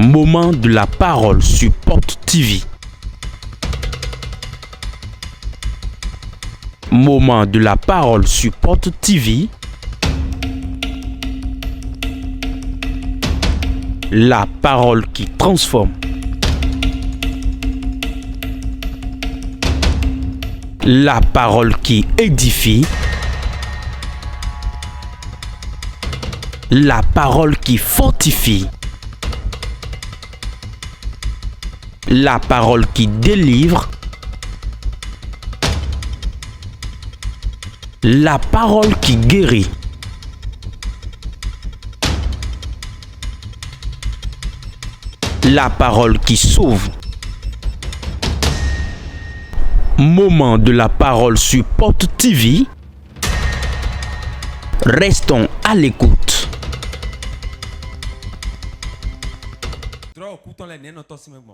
Moment de la parole sur Porte TV. Moment de la parole sur Porte TV. La parole qui transforme. La parole qui édifie. La parole qui fortifie. La parole qui délivre. La parole qui guérit. La parole qui sauve. Moment de la parole sur Porte TV. Restons à l'écoute.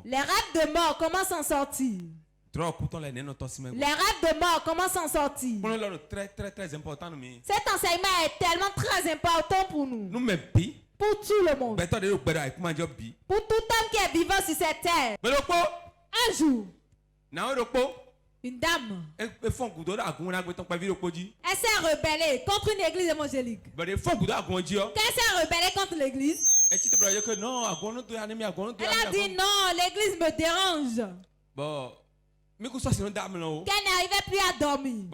Les rêves de mort, comment s'en sortir? Les rêves de mort, comment s'en sortir? Très important. Cet enseignement est tellement très important pour nous. Pour tout le monde. Pour tout homme qui est vivant sur cette terre. Un jour, une dame, elle s'est rebellée contre une église évangélique. Quand elle s'est rebellée contre l'église, elle a dit non, l'église me dérange. Qu'elle n'arrivait plus à dormir.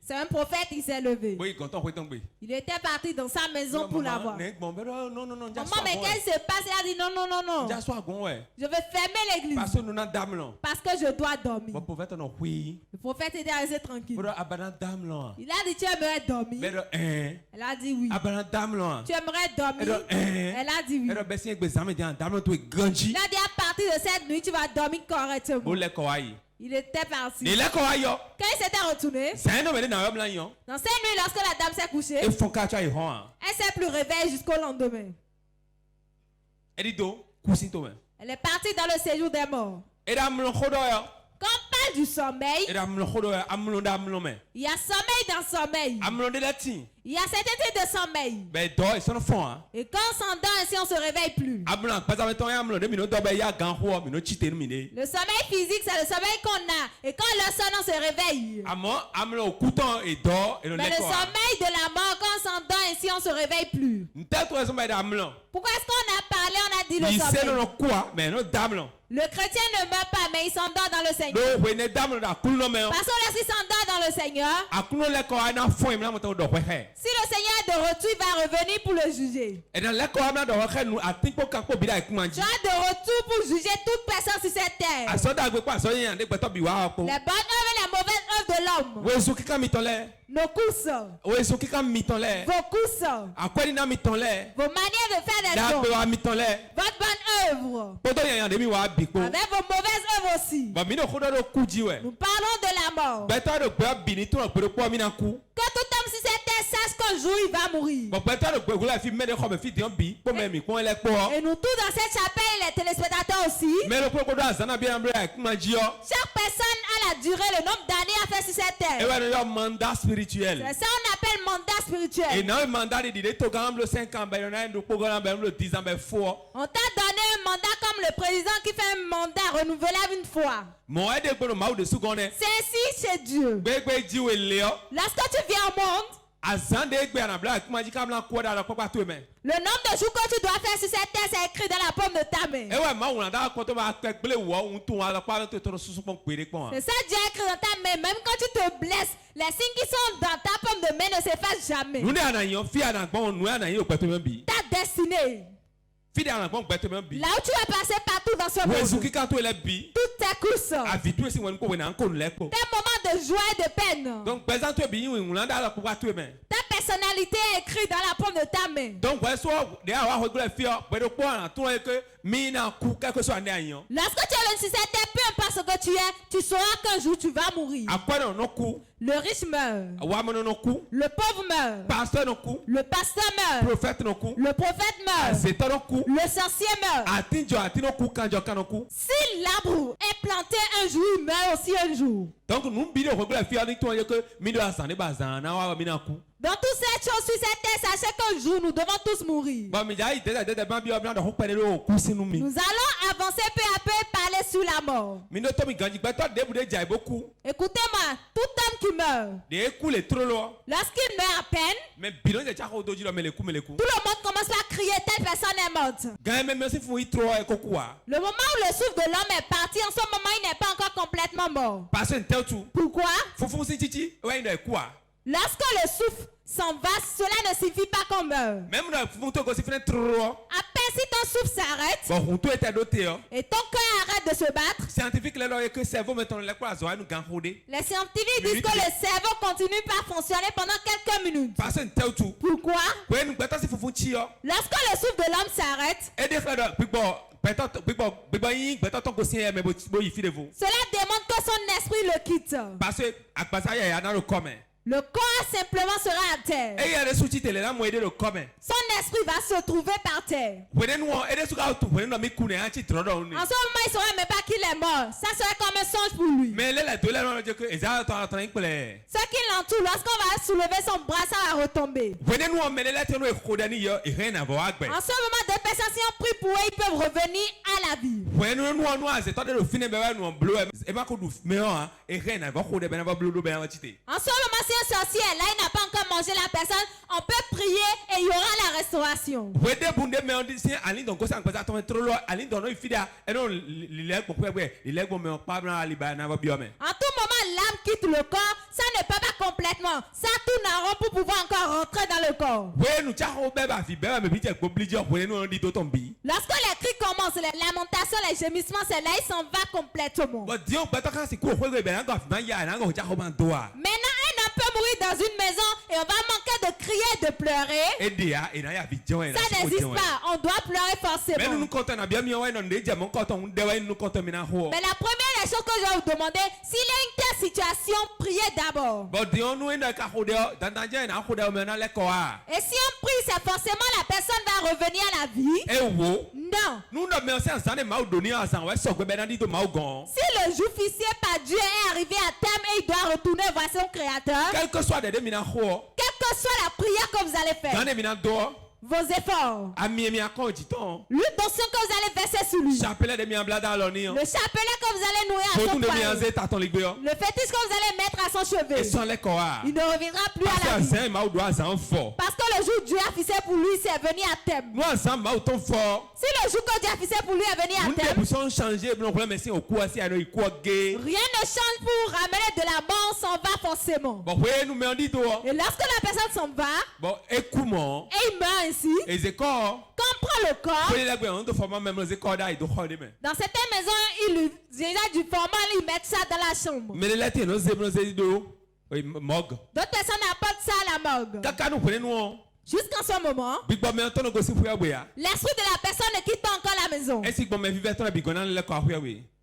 C'est un prophète qui s'est levé. Il était parti dans sa maison pour la voir. Maman, mais qu'est-ce qui se passe? Il a dit non, non, non, non. Je vais fermer l'église. Parce que je dois dormir. Le prophète était resté tranquille. Il a dit tu aimerais dormir? Elle a dit oui. Tu aimerais dormir? Elle a dit oui. Il a dit à partir de cette nuit tu vas dormir correctement. Il était parti. Quand il s'était retourné, dans cette nuit, lorsque la dame s'est couchée, elle ne s'est plus réveillée jusqu'au lendemain. Elle est partie dans le séjour des morts. Quand on parle du sommeil, il y a sommeil dans sommeil. Il y a cet été de sommeil. Et quand on s'endort ainsi, on ne se réveille plus. Le sommeil physique, c'est le sommeil qu'on a. Et quand le sonne, on se réveille. Mais le sommeil de la mort, quand on s'endort ainsi, on ne se réveille plus. Pourquoi est-ce qu'on a parlé, on a dit le sommeil? Le chrétien ne meurt pas, mais il s'endort dans le Seigneur. Parce que lorsqu'il s'endort dans le Seigneur, si le Seigneur est de retour, il va revenir pour le juger. Tu es de retour pour juger toute personne sur cette terre. Les bonnes œuvres et les mauvaises œuvres de l'homme. Nos courses, vos courses, vos manières de faire des choses, votre bonne œuvre, avec vos mauvaises œuvres aussi. Nous parlons de la mort. Que tout homme sur cette terre sache qu'un jour il va mourir. Et nous tous dans cette chapelle, les téléspectateurs aussi. Chaque personne a la durée, le nombre d'années à faire sur cette terre. C'est ça on appelle mandat spirituel. On t'a donné un mandat comme le président qui fait un mandat renouvelable une fois. C'est ainsi chez Dieu. Lorsque tu viens au monde, le nombre de jours que tu dois faire sur cette terre, c'est écrit dans la paume de ta main. C'est ça Dieu a écrit dans ta main. Même quand tu te blesses, les signes qui sont dans ta paume de main ne s'effacent jamais. Ta destinée. Là où tu vas passer partout dans ce monde, toutes tes courses, tes moments de joie et de peine, ta personnalité est écrite dans la paume de ta main. Lorsque tu es sur cette terre, peu importe ce que tu es, tu sauras qu'un jour tu vas mourir. Le riche meurt. Le pauvre meurt. Le pasteur meurt. Le prophète meurt. Le sorcier meurt. Si l'arbre est planté un jour, il meurt aussi un jour. Dans toutes ces choses sur cette terre, sachez qu'un jour nous devons tous mourir. Nous allons avancer peu à peu et parler sur la mort. Écoutez-moi, tout homme qui meurt, lorsqu'il meurt à peine, tout le monde commence à crier telle personne est morte. Le moment où le souffle de l'homme est parti, en ce moment il n'est pas encore complètement mort. Pourquoi? Lorsque le souffle s'en va, cela ne signifie pas qu'on meurt. À peine si ton souffle s'arrête et ton cœur arrête de se battre, les scientifiques disent que le cerveau continue par fonctionner pendant quelques minutes. Pourquoi? Lorsque le souffle de l'homme s'arrête, cela demande que son esprit le quitte. Le corps simplement sera à terre. Son esprit va se trouver par terre. En ce moment, il ne saura même pas qu'il est mort. Ça serait comme un songe pour lui. Ce qui l'entoure, lorsqu'on va soulever son bras, ça va retomber. En ce moment, deux personnes, si on prie pour eux, ils peuvent revenir à la vie. En ce moment, si un sorcier est là, il n'a pas encore mangé la personne, on peut prier et il y aura la restauration. En tout moment, l'âme quitte le corps, ça ne peut pas complètement. Ça tourne en rond pour pouvoir encore rentrer dans le corps. Lorsque les cris commencent, les lamentations, les gémissements, c'est là, il s'en va complètement. Maintenant, un homme peut mourir dans une maison et on va manquer de crier et de pleurer. Ça n'existe pas. On doit pleurer forcément. Mais la première des choses que je vais vous demander, s'il y a une telle situation, priez d'abord. Et si on prie, c'est forcément la personne va revenir à la vie. Non. Si le justifié par Dieu est arrivé à terme et il doit retourner voir son créateur, quelle que soit la prière que vous allez faire, vos efforts, l'onction que vous allez verser sur lui, le chapelet que vous allez nouer à son foyer, le fétiche que vous allez mettre à son cheveu, il ne reviendra plus à la vie. Parce que le jour où Dieu a fixé pour lui, c'est venu à terme. Si le jour que Dieu a fixé pour lui est venu à terme, rien ne change pour ramener de la mort, on s'en va forcément. Et lorsque la personne s'en va, et il meurt ainsi, quand on prend le corps, dans certaines maisons, il y a du format, ils mettent ça dans la chambre. D'autres personnes apportent ça à la morgue. Jusqu'en ce moment, l'esprit de la personne ne quitte pas encore la maison.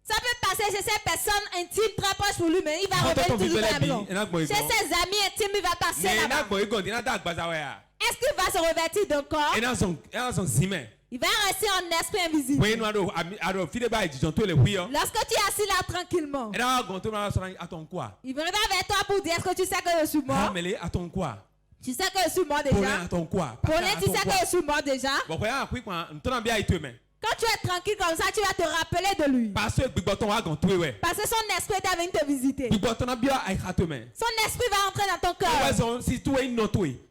Ça peut passer chez ces personnes intimes très proches pour lui, mais il va revenir toujours à la maison. Chez ses amis intimes, il va passer là-bas. Est-ce qu'il va se revêtir d'un corps? Il va rester en esprit invisible. Lorsque tu es assis là tranquillement, il viendra vers toi pour dire: est-ce que tu sais que je suis mort? Tu sais que je suis mort déjà? Paulin, tu sais que je suis mort déjà? Quand tu es tranquille comme ça, tu vas te rappeler de lui. Parce que son esprit est venu te visiter. Son esprit va entrer dans ton cœur.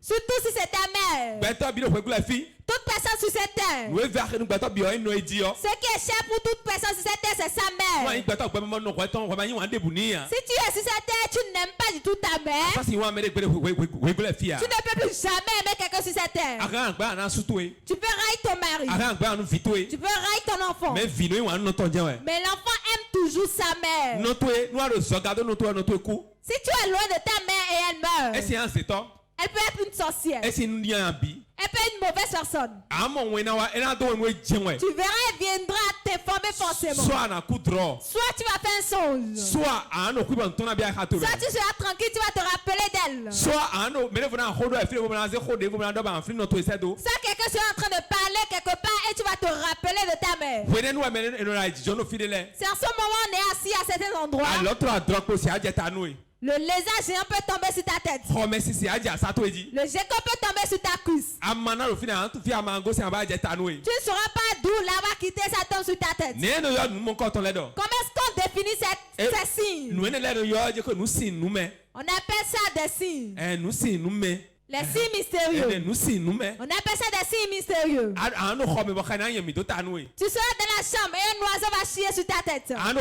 Surtout si c'est ta mère. Toute personne sur cette terre. Ce qui est cher pour toute personne sur cette terre, c'est sa mère. Si tu es sur cette terre, tu n'aimes pas du tout ta mère. Tu ne peux plus jamais aimer quelqu'un sur cette terre. Tu peux railler ton mari. Tu peux railler ton enfant. Mais l'enfant aime toujours sa mère. Si tu es loin de ta mère et elle meurt, elle peut être une sorcière. Elle peut être une mauvaise personne. Tu verras, elle viendra t'informer forcément. Soit tu vas faire un songe. Soit tu seras tranquille, tu vas te rappeler d'elle. Soit quelqu'un sera en train de parler quelque part et tu vas te rappeler de ta mère. C'est en ce moment on est assis à certains endroits. Le lézard géant peut tomber sur ta tête. Le gecko peut tomber sur ta cuisse. Tu ne sauras pas d'où là-bas quitter sa tombe sur ta tête. Comment est-ce qu'on définit ces signes? On appelle ça des signes. Les signes mystérieux. On appelle ça des signes mystérieux. Tu seras dans la chambre et un oiseau va chier sur ta tête. Tu seras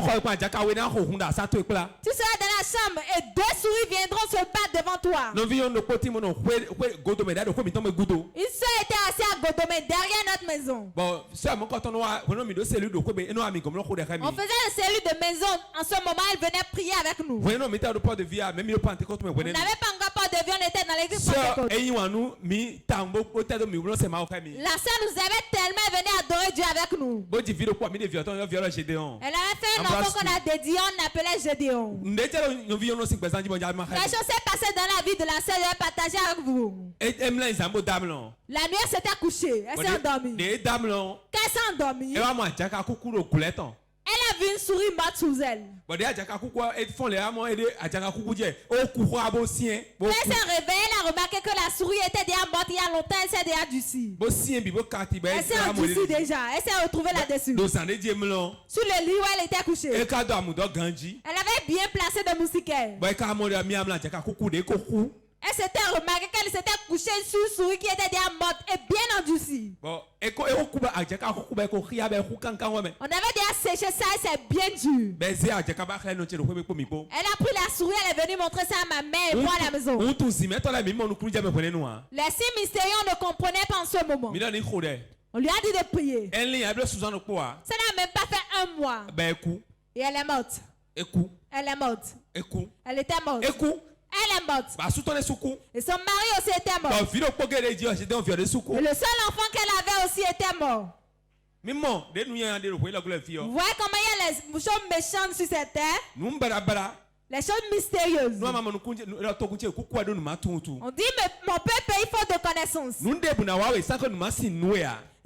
dans la chambre et deux souris viendront se battre devant toi. Une soeur était assise à Godomé derrière notre maison. On faisait le cellule de maison. En ce moment, elle venait prier avec nous. On n'avait pas encore port de vie, on était dans l'église. La sœur nous avait tellement venu adorer Dieu avec nous. Elle avait fait un enfant qu'on a dédié, on l'appelait Gédéon. Quelque chose s'est passé dans la vie de la sœur, je vais partager avec vous. La nuit, elle s'était couchée, elle s'est endormie. Quand elle s'est endormie, elle a vu une souris morte sous elle. Quand elle s'est réveillée, elle a remarqué que la souris était déjà morte il y a longtemps, elle s'est déjà adoucie. Elle s'est adoucie déjà, elle s'est retrouvée là-dessus. Sur le lit où elle était couchée. Elle avait bien placé de moustiquaires. Elle s'était remarquée qu'elle s'était couchée sur une souris qui était déjà morte et bien endoucie. On avait déjà séché ça et c'est bien dur. Elle a pris la souris, elle est venue montrer ça à ma mère et moi à la maison. Les signes mystérieux ne comprenaient pas en ce moment. On lui a dit de prier. Ça n'a même pas fait un mois. Et elle est morte. Elle est morte. Elle était morte. Elle est morte. Et son mari aussi était mort. Et le seul enfant qu'elle avait aussi était mort. Vous voyez comment il y a les choses méchantes sur cette terre? Les choses mystérieuses. On dit, mais mon peuple, il faut de connaissances.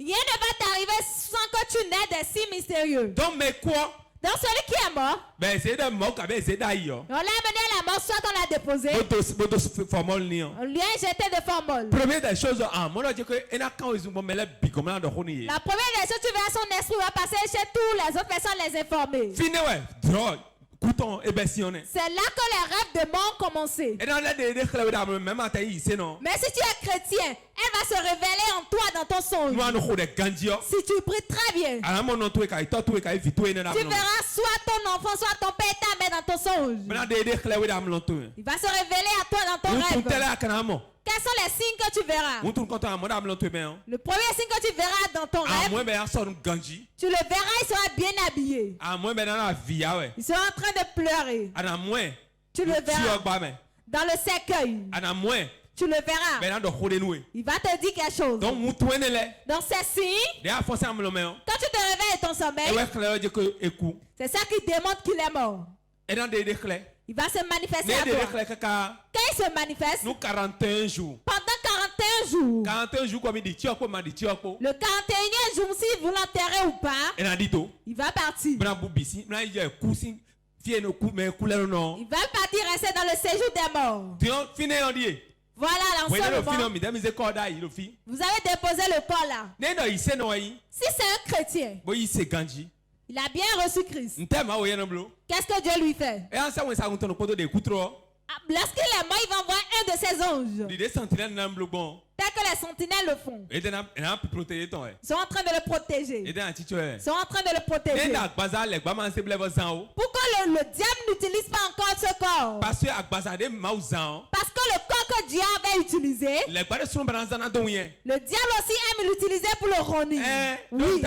Rien ne va t'arriver sans que tu n'aies des signes mystérieux. Donc, mais quoi? Donc celui qui est mort, on l'a amené à la mort, soit on l'a déposé, on lui a jeté de formol. La première des choses, tu verras son esprit va passer chez tous les autres personnes, les informer. C'est là que les rêves de mort ont commencé. Mais si tu es chrétien, elle va se révéler en toi dans ton songe. Si tu pries très bien, tu verras soit ton enfant, soit ton père ta mère dans ton songe. Il va se révéler à toi dans ton rêve. Quels sont les signes que tu verras? Le premier signe que tu verras dans ton rêve, tu le verras, il sera bien habillé. Il sera en train de pleurer. Tu le verras dans le cercueil. Tu le verras. Il va te dire quelque chose. Dans ces signes, quand tu te réveilles de ton sommeil, c'est ça qui démontre qu'il est mort. Il va se manifester à toi. Quand il se manifeste, pendant 41 jours. Le 41e jour, si vous l'enterrez ou pas, il va partir. Il va partir rester dans le séjour des morts. Voilà l'ensemble. Vous avez déposé le corps là. Si c'est un chrétien, il a bien reçu Christ. Qu'est-ce que Dieu lui fait? Lorsqu'il est mort, il va envoyer un de ses anges. Tel que les sentinelles le font. Ils sont en train de le protéger. Ils sont en train de le protéger. Pourquoi le diable n'utilise pas encore ce corps? Parce que le corps que Dieu avait utilisé, le diable aussi aime l'utiliser pour le renier. Oui.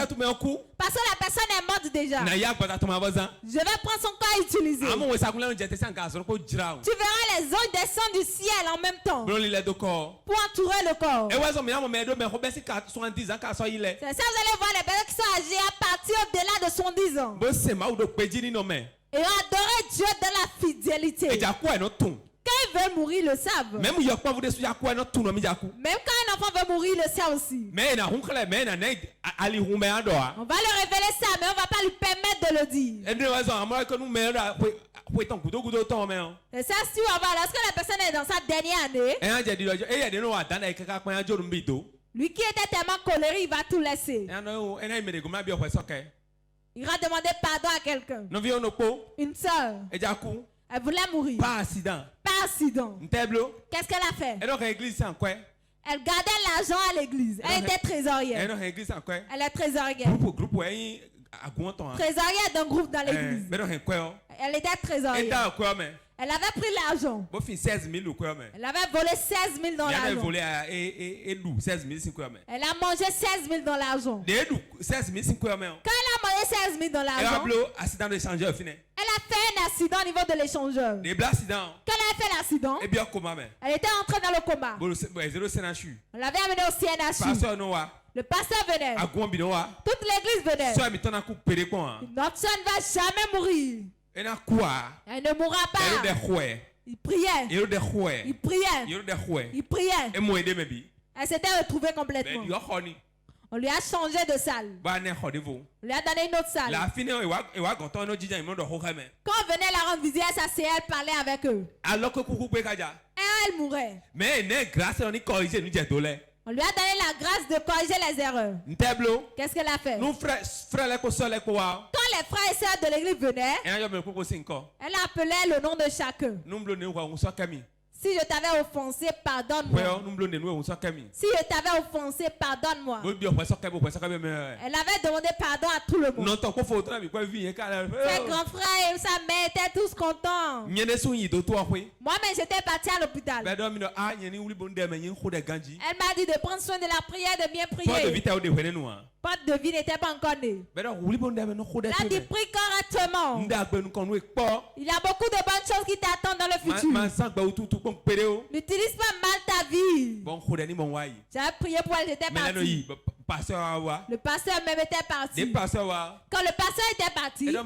Parce que la personne est morte déjà. Je vais prendre son corps utilisé. Tu verras les anges descendre du ciel en même temps pour entourer le corps. C'est ça, vous allez voir les personnes qui sont âgées à partir au-delà de 70 ans. Et ont adoré Dieu dans la fidélité. Quand ils veulent mourir, ils le savent. Même quand un enfant veut mourir, il le sait aussi. On va le révéler ça, mais on ne va pas lui permettre de le dire. Et ça, si on va, lorsque la personne est dans sa dernière année, lui qui était tellement colérique, il va tout laisser. Il va demander pardon à quelqu'un. Une soeur. Elle voulait mourir. Par accident. Par accident. Qu'est-ce qu'elle a fait? Elle gardait l'argent à l'église. Elle était trésorière. Elle est trésorière. Trésorière d'un groupe dans l'église. Elle était trésorière. Elle avait pris l'argent. Elle avait volé 16 000 dans l'argent. Elle a mangé 16 000 dans l'argent. Quand elle a mangé 16 000 dans l'argent, elle a fait un accident au niveau de l'échangeur. Quand elle a fait l'accident, elle était entrée dans le coma. On l'avait amenée au CNHU. Le pasteur venait. Toute l'église venait. Notre soeur ne va jamais mourir. Elle ne mourra pas. Il priait. Il priait. Il priait. Elle s'était retrouvée complètement. On lui a changé de salle. On lui a donné une autre salle. Quand on venait la rendre visite à sa sœur, elle parlait avec eux. Elle mourait. On lui a donné la grâce de corriger les erreurs. Qu'est-ce qu'elle a fait? Quand les frères et sœurs de l'église venaient, elle appelait le nom de chacun. Si je t'avais offensé, pardonne-moi. Si je t'avais offensé, pardonne-moi. Elle avait demandé pardon à tout le monde. Ses grands frères et sa mère étaient tous contents. Moi-même, j'étais partie à l'hôpital. Elle m'a dit de prendre soin de la prière, de bien prier. Pas de vie n'était pas encore né. Elle a dit prie correctement. Il y a beaucoup de bonnes choses qui t'attendent dans le futur. N'utilise pas mal ta vie. J'avais prié pour elle, j'étais parti. Le pasteur même était parti. Quand le pasteur était parti, elle a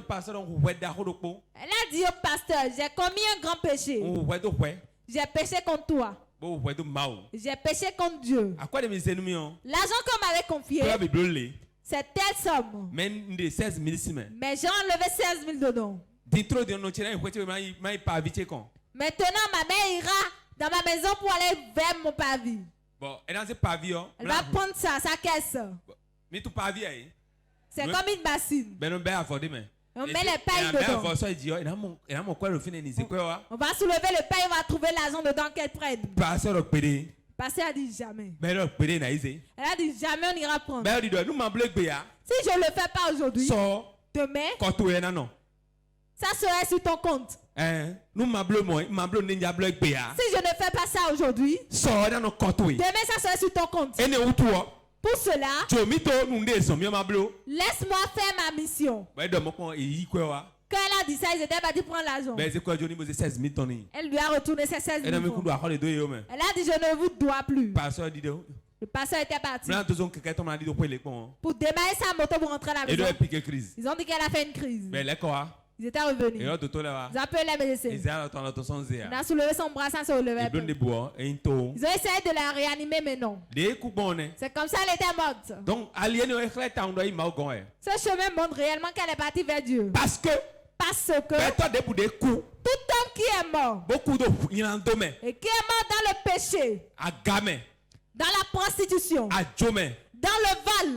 dit au pasteur, j'ai commis un grand péché. J'ai péché contre toi. J'ai péché contre Dieu. L'argent qu'on m'avait confié, c'est telle somme. Mais j'ai enlevé 16 000 dedans. Maintenant, ma mère ira dans ma maison pour aller vers mon pavis. Elle va prendre ça, sa caisse. C'est comme une bassine. On met les pailles dedans. On va soulever le paille, on va trouver l'argent dedans qu'elle prenne. Le pasteur a dit jamais. Elle a dit jamais on ira prendre. Si je ne le fais pas aujourd'hui, demain, ça serait sur ton compte. Si je ne fais pas ça aujourd'hui, demain ça serait sur ton compte. Pour cela, laisse-moi faire ma mission. Quand elle a dit ça, ils étaient partis prendre l'argent. Elle lui a retourné ses 16 000 francs. Elle a dit je ne vous dois plus. Le pasteur était parti. Pour démarrer sa moto pour rentrer à la maison. Ils ont dit qu'elle a fait une crise. Ils étaient revenus. Ils ont appelé les médecins. On a soulevé son bras, ça se relevait. Ils ont essayé de la réanimer, mais non. C'est comme ça qu'elle était morte. Donc, ce chemin montre réellement qu'elle est partie vers Dieu. Parce que tout homme qui est mort et qui est mort dans le péché, dans la prostitution, dans le vol,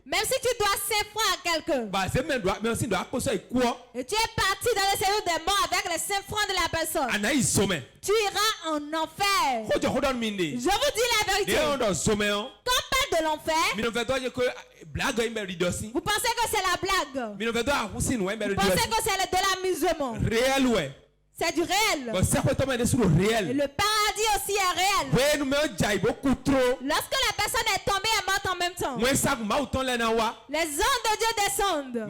même si tu dois 5 francs à quelqu'un, et tu es parti dans le séjour des morts avec les 5 francs de la personne, tu iras en enfer. Je vous dis la vérité. Quand on parle de l'enfer, vous pensez que c'est la blague? Vous pensez que c'est de l'amusement? C'est du réel. Et le paradis aussi est réel. Lorsque la personne est tombée et morte en même temps, les anges de Dieu descendent.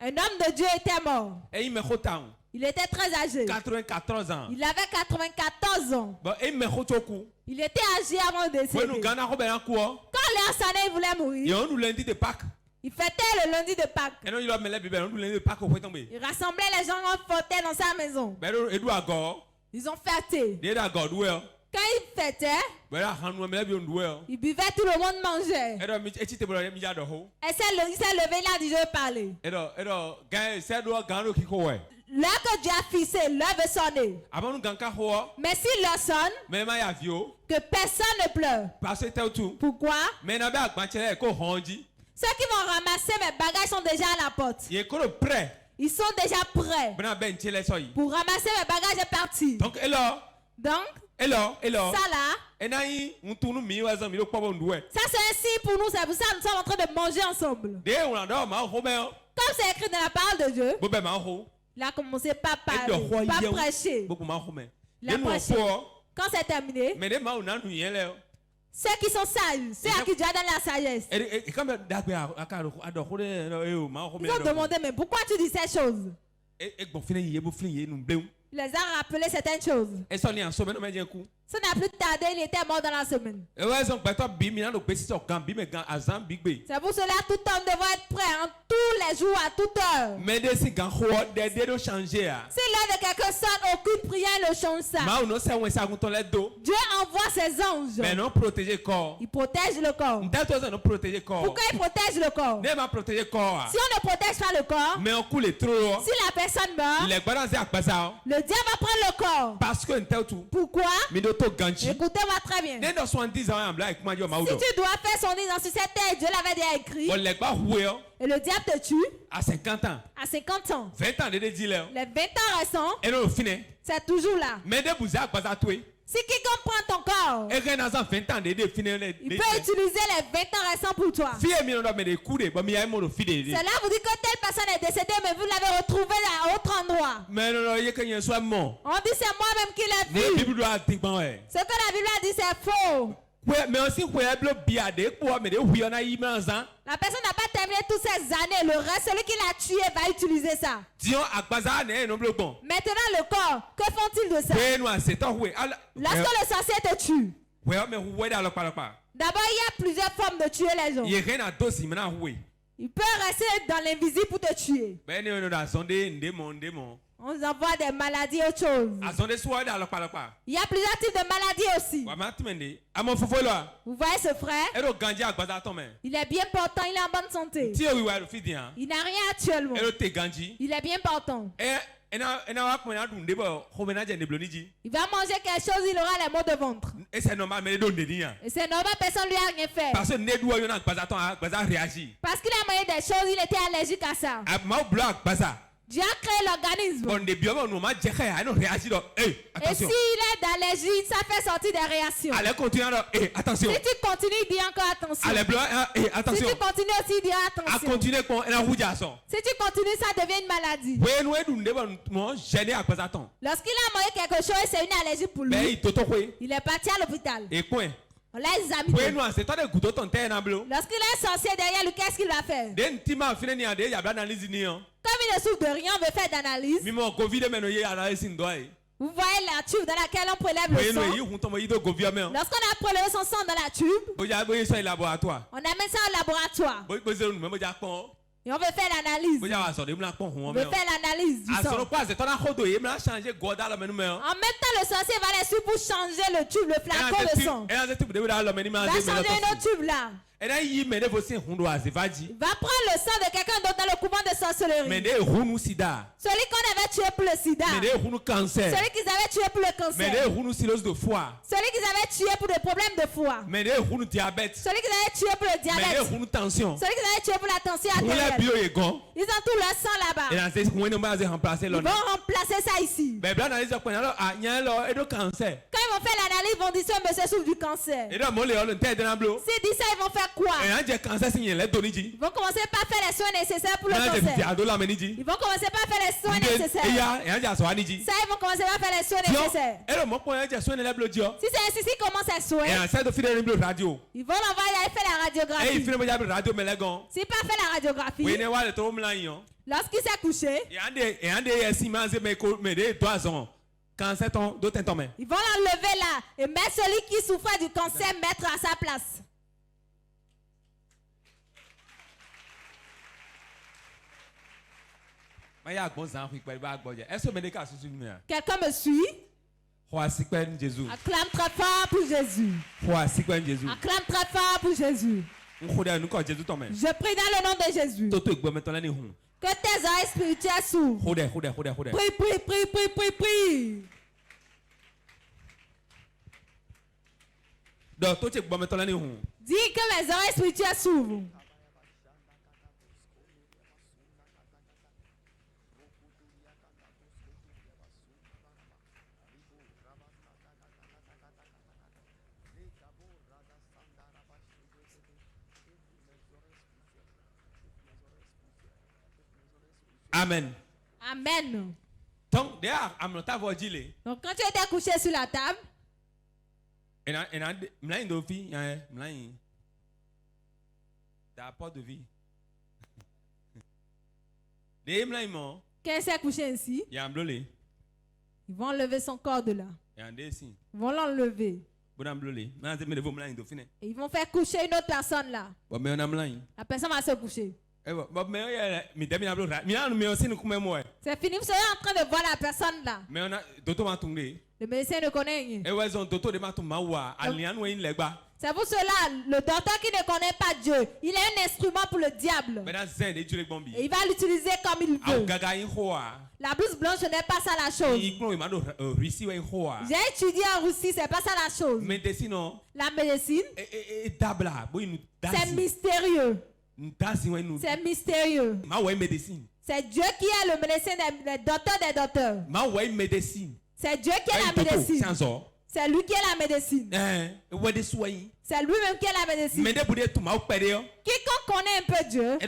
Un homme de Dieu était mort. Il était très âgé. 94 ans. Il avait 94 ans. Il était âgé avant de décéder. Quand Léa Sané voulait mourir, Il fêtait le lundi de Pâques. Il rassemblait les gens en fauteuil dans sa maison. Ils ont fêté. Quand ils fêtaient, ils buvaient, tout le monde mangeait. Il s'est levé, il a dit, je vais parler. L'heure que Dieu a fixé, l'heure veut sonner. Mais s'il leur sonne, que personne ne pleure. Pourquoi? Ceux qui vont ramasser mes bagages sont déjà à la porte. Ils sont déjà prêts pour ramasser mes bagages et partir. Donc, ça là, ça c'est un signe pour nous, c'est pour ça que nous sommes en train de manger ensemble. Comme c'est écrit dans la parole de Dieu, il a commencé par parler, par prêcher. Il a prêché. Quand c'est terminé, ceux qui sont sages, ceux à qui Dieu donne la sagesse, ils ont demandé, mais pourquoi tu dis ces choses? Il les a rappelé certaines choses. Ça n'a plus tardé, il était mort dans la semaine. C'est pour cela que tout homme devrait être prêt en tous les jours, à toute heure. Si l'heure de quelqu'un sonne, aucune prière ne change ça. Dieu envoie ses anges. Il protège le corps. Pourquoi il protège le corps? Si on ne protège pas le corps, si la personne meurt, le diable va prendre le corps. Pourquoi? Écoutez-moi très bien. Si tu dois faire son nid dans cette terre, Dieu l'avait déjà écrit. Et le diable te tue. À 50 ans. À 50 ans. 20 ans. Les 20 ans restants. C'est toujours là. Si quelqu'un prend ton corps, il peut utiliser les 20 ans restants pour toi. Cela vous dit que telle personne est décédée, mais vous l'avez retrouvé à un autre endroit. On dit c'est moi-même qui l'ai vu. Ce que la Bible a dit c'est faux. La personne n'a pas terminé toutes ces années. Le reste, celui qui l'a tué va utiliser ça. Maintenant, le corps, que font-ils de ça? Lorsque le sorcier te tue, d'abord, il y a plusieurs formes de tuer les gens. Il peut rester dans l'invisible pour te tuer. On nous envoie des maladies et autre chose. Il y a plusieurs types de maladies aussi. Vous voyez ce frère? Il est bien portant, il est en bonne santé. Il n'a rien actuellement. Il est bien portant. Il va manger quelque chose, il aura les maux de ventre. Et c'est normal, personne ne lui a rien fait. Parce qu'il a mangé des choses, il était allergique à ça. Dieu a créé l'organisme. Et s'il est d'allergie, ça fait sortir des réactions. Si tu continues, dis encore attention. Si tu continues aussi, dis attention. Si tu continues, ça devient une maladie. Lorsqu'il a mangé quelque chose, c'est une allergie pour lui. Il est parti à l'hôpital. On l'a examiné. Lorsqu'il est sorcier derrière lui, qu'est-ce qu'il va faire? Comme il ne souffre de rien, on veut faire d'analyse. Vous voyez la tube dans laquelle on prélève le sang. Lorsqu'on a prélevé son sang dans la tube, on amène ça au laboratoire. Et on veut faire l'analyse. On veut faire l'analyse du sang. En même temps, le sorcier va les suivre pour changer le tube, le flacon de sang. Il va changer un autre tube là. Il va prendre le sang de quelqu'un d'autre dans le couvent de sorcellerie. Celui qu'on avait tué pour le sida. Celui qu'ils avaient tué pour le cancer. Celui qu'ils avaient tué pour des problèmes de foie. Celui qu'ils avaient tué pour le diabète. Celui qu'ils avaient tué pour la tension artérielle. Ils ont tout leur sang là-bas. Ils vont remplacer ça ici. Quand ils vont faire l'analyse, ils vont dire ce monsieur souffre du cancer. S'ils disent ça, ils vont faire quoi? Ils vont commencer par faire les soins nécessaires pour le cancer. Ils vont commencer par faire les soins nécessaires. Ça, ils vont commencer par faire les soins nécessaires. Si c'est ainsi, s'ils commencent à soigner, ils vont l'envoyer aller faire la radiographie. S'il pas fait la radiographie, lorsqu'il s'est couché, ils vont l'enlever là et mettre celui qui souffrait du cancer, mettre à sa place. Quelqu'un me suit? Acclame très fort pour Jésus. Acclame très fort pour Jésus. Je prie dans le nom de Jésus. Que tes oreilles spirituelles s'ouvrent. Prie, prie, prie, prie, prie, prie. Dis que mes oreilles spirituelles s'ouvrent. Amen. Amen. Donc, quand tu étais couché sur la table, de vie. Quand s'est couché ainsi, ils vont enlever son corps de là. Ils vont l'enlever. Et ils vont faire coucher une autre personne là. La personne va se coucher. C'est fini, vous serez en train de voir la personne là. Le médecin ne connaît rien. C'est pour cela, le docteur qui ne connaît pas Dieu, il est un instrument pour le diable. Et il va l'utiliser comme il veut. La blouse blanche n'est pas ça la chose. J'ai étudié en Russie, c'est pas ça la chose. La médecine, c'est mystérieux. C'est mystérieux. C'est Dieu qui est le médecin des docteurs des docteurs. C'est Dieu qui est la médecine. C'est lui qui est la médecine. C'est lui-même qui est la médecine. Quiconque connaît un peu Dieu,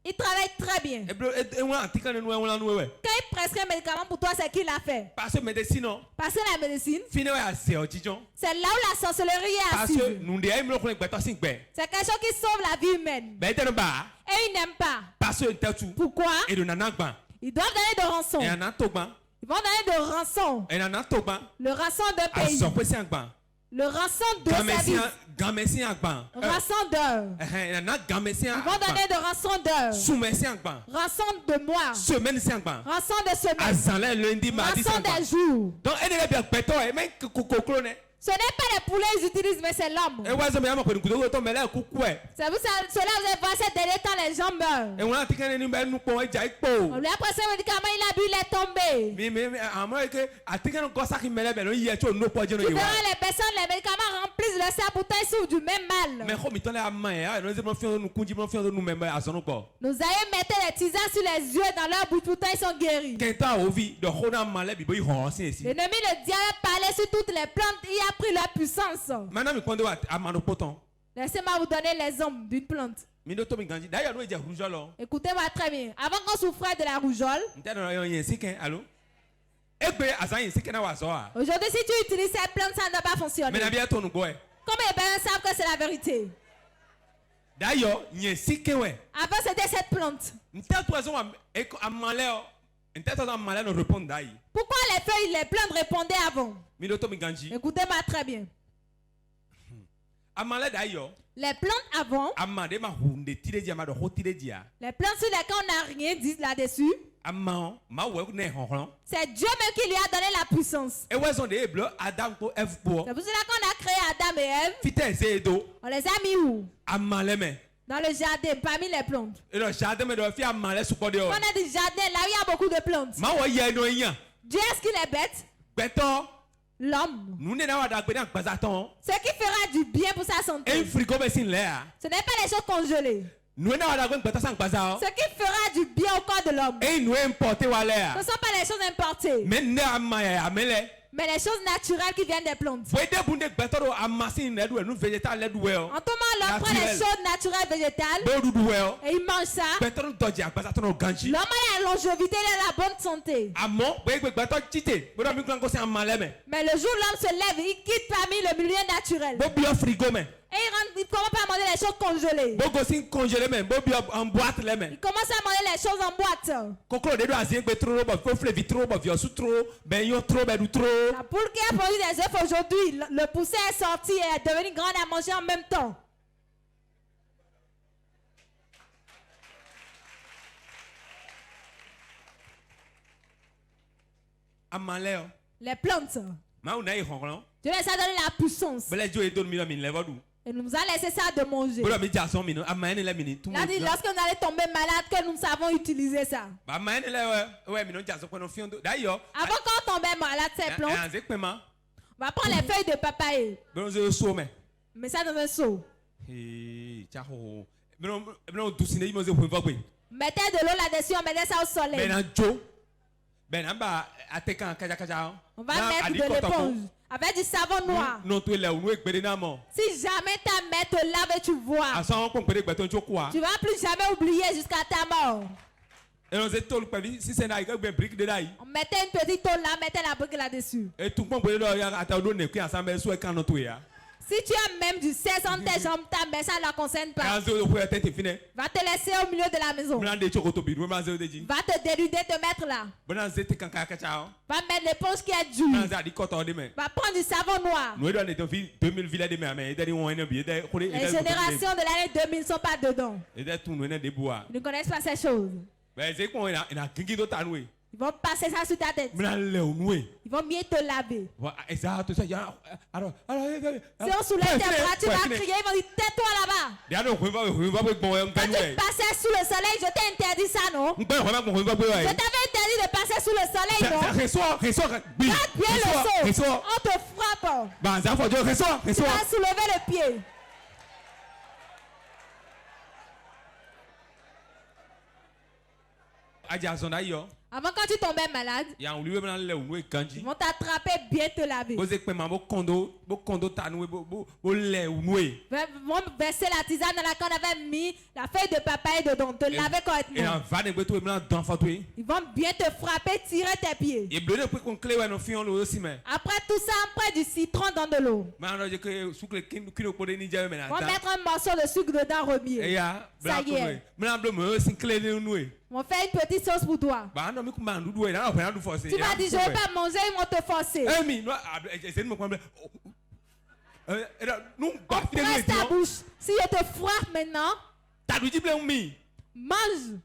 il travaille très bien. Quand il prescrit un médicament pour toi, c'est qu'il l'a fait. Parce que la médecine, c'est là où la sorcellerie est assise. C'est quelque chose qui sauve la vie humaine. Et ils n'aiment pas. Pourquoi? Ils doivent donner de rançon. Ils vont donner de rançon. Le rançon de pays. Le rançon de service. Rançon d'heure. Ils vont donner de rançon d'heure. Rançon de mois. Rançon de semaine. Rançon des jours. Ce n'est pas les poulets qu'ils utilisent, mais c'est l'homme. C'est pour cela que vous allez voir ces derniers temps, les gens meurent. On lui a pris un médicament, il a bu, il est tombé. Tu verras les personnes, les médicaments remplissent le sang, pourtant ils souffrent du même mal. Nous allons mettre les tisanes sur les yeux dans leur bouche, pourtant ils sont guéris. L'ennemi, le diable, parlait sur toutes les plantes, il a pris leur puissance. Laissez-moi vous donner l'exemple d'une plante. Écoutez-moi très bien. Avant qu'on souffrait de la rougeole, aujourd'hui si tu utilises cette plante, ça ne va pas fonctionner. Comme les parents savent que c'est la vérité. Avant c'était cette plante. Pourquoi les feuilles, les plantes répondaient avant? Écoutez-moi très bien. Les plantes avant, les plantes sur lesquelles on n'a rien dit là-dessus, c'est Dieu même qui lui a donné la puissance. C'est pour cela qu'on a créé Adam et Ève. On les a mis où? Dans le jardin, parmi les plantes. On a des jardins là où il y a beaucoup de plantes. Dieu, est-ce qu'il est bête? L'homme. Ce qui fera du bien pour sa santé. Ce n'est pas les choses congelées. Ce qui fera du bien au corps de l'homme. Ce ne sont pas les choses importées. Mais les choses naturelles qui viennent des plantes. En tout moment, l'homme prend les choses naturelles végétales et il mange ça. L'homme a la longévité et la bonne santé. Mais le jour où l'homme se lève, il quitte parmi le milieu naturel. Et il commence à manger les choses congelées. Il commence à manger les choses en boîte. La poule qui a produit des œufs aujourd'hui, le pousset est sorti et est devenu grand à manger en même temps. Les plantes. Dieu les a donné la puissance. Et nous a laissé ça de manger. Là, dit, lorsque nous allons tomber malade, que nous savons utiliser ça. Avant qu'on tombait malade, ces plantes, on va prendre les feuilles de papaye. Mais ça dans un seau. Mettez de l'eau là-dessus, on mettait ça au soleil. On va mettre de l'éponge avec du savon noir. Si jamais ta mère te lave et tu vois, tu vas plus jamais oublier jusqu'à ta mort. On mettait une petite tôle là, mettez la brique là-dessus. Si tu as même du 16 en tes jambes, ta mère, ça ne la concerne pas. Va te laisser au milieu de la maison. Va te dénuder, te mettre là. Va mettre l'éponge qui est dure. Va prendre du savon noir. Les générations de l'année 2000 ne sont pas dedans. Ils ne connaissent pas ces choses. Ils vont passer ça sur ta tête. Ils vont mieux te laver. Si on soulève tes bras, tu vas crier. Ils vont dire tais-toi là-bas. Quand tu passais sous le soleil, je t'ai interdit ça, non? Je t'avais interdit de passer sous le soleil, non? Garde bien le seau. On te frappe. Tu vas soulever le pied. Avant, quand tu tombais malade, ils vont t'attraper, bien te laver. Ils vont verser la tisane dans laquelle on avait mis la feuille de papaye dedans, te laver correctement. Ils vont bien te frapper, tirer tes pieds. Après tout ça, on prend du citron dans de l'eau. On va mettre un morceau de sucre dedans, remuer. Ça y est. On fait une petite sauce pour toi. Tu vas dire, je ne vais pas manger, ils vont te forcer. On presse ta bouche. Si je te frappe maintenant, mange.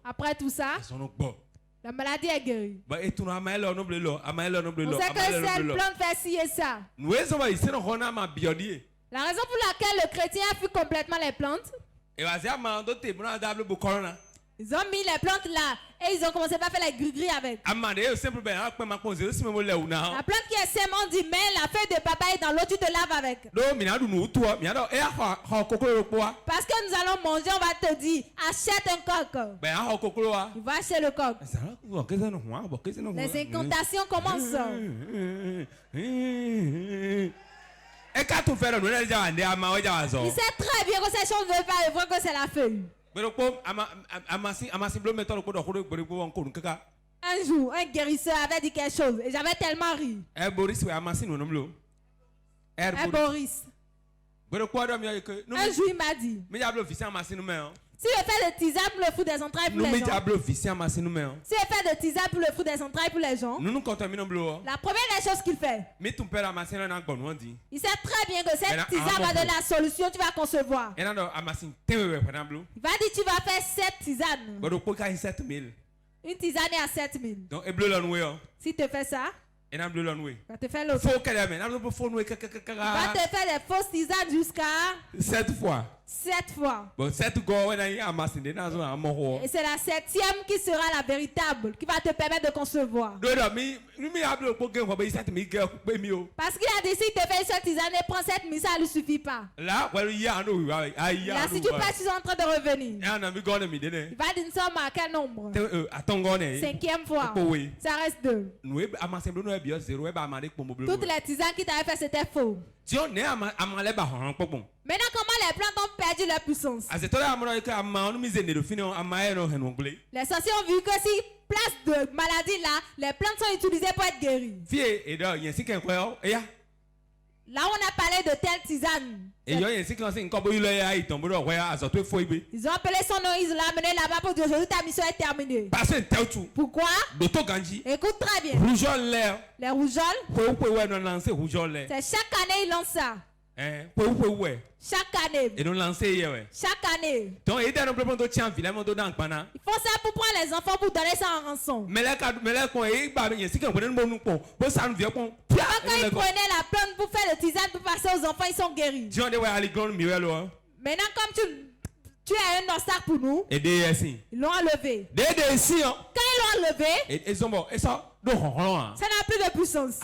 Après tout ça, la maladie est guérie. On sait que cette plante fait ci et ça. La raison pour laquelle le chrétien a fui complètement les plantes, ils ont mis les plantes là et ils ont commencé à faire les gris-gris avec. La plante qui est simple, on dit mais la feuille de papaye dans l'eau, tu te laves avec. Parce que nous allons manger, on va te dire achète un coq. Il va acheter le coq. Les incantations commencent. Il sait très bien que ces choses ne veulent pas le voir que c'est la feuille. Un jour, un guérisseur avait dit quelque chose et j'avais tellement ri. Boris. Un jour, il m'a dit si je fais de tisane pour le fou des entrailles pour les gens, si je fais de tisane pour le fou des entrailles pour les gens, la première des choses qu'il fait, il sait très bien que cette tisane va donner la solution que tu vas concevoir. Il va dire tu vas faire 7 tisanes. Une tisane est à 7000. Si tu fais ça, il va te faire l'autre. Il va te faire des fausses tisanes jusqu'à 7 fois. 7 fois. Et c'est la 7e qui sera la véritable, qui va te permettre de concevoir. Parce qu'il a dit si tu fais cette tisane et prends 7000, ça ne lui suffit pas. Là, si tu passes, tu es en train de revenir. Il va dire une somme à quel nombre? 5e fois. Ça reste 2. Toutes les tisanes qui t'avaient fait, c'était faux. Maintenant, comment les plantes ont perdu leur puissance? Les sorciers ont vu que si place de maladie là, les plantes sont utilisées pour être guéries. Là, on a parlé de telle tisane. Ils ont appelé son nom, ils l'ont amené là-bas pour dire aujourd'hui ta mission est terminée. Pourquoi? Écoute très bien. Les rougeoles, c'est chaque année ils lancent ça. Chaque année. Et nous lancer Chaque année. Donc il faut ça pour prendre les enfants pour donner ça en rançon. Mais là quand il prenait la plante pour faire le tisane pour passer aux enfants, ils sont guéris. Maintenant comme tu as un obstacle pour nous, ils l'ont enlevé. Quand ils l'ont enlevé, ça n'a plus de puissance.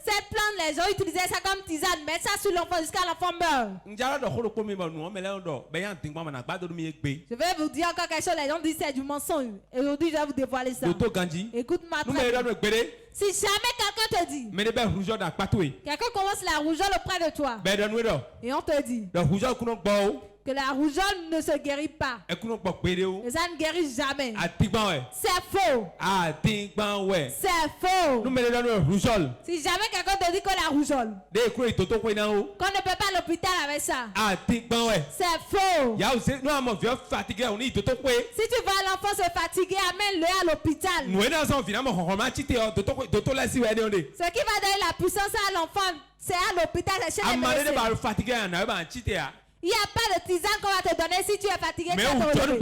Cette plante, les gens utilisaient ça comme tisane, mettre ça sur l'enfant jusqu'à l'enfant meurt. Je vais vous dire encore quelque chose, les gens disent c'est du mensonge. Et aujourd'hui, je vais vous dévoiler ça. Écoute-moi très bien. Si jamais quelqu'un te dit, quelqu'un commence la rougeole auprès de toi, et on te dit que la rougeole ne se guérit pas, et ça ne guérit jamais, c'est faux. C'est faux. Si jamais quelqu'un te dit que la rougeole, qu'on ne peut pas à l'hôpital avec ça, c'est faux. Si tu vois l'enfant se fatiguer, amène-le à l'hôpital. Ce qui va donner la puissance à l'enfant, c'est à l'hôpital, c'est chez les médecins. Il n'y a pas de tisane qu'on va te donner si tu es fatigué. Si les organes de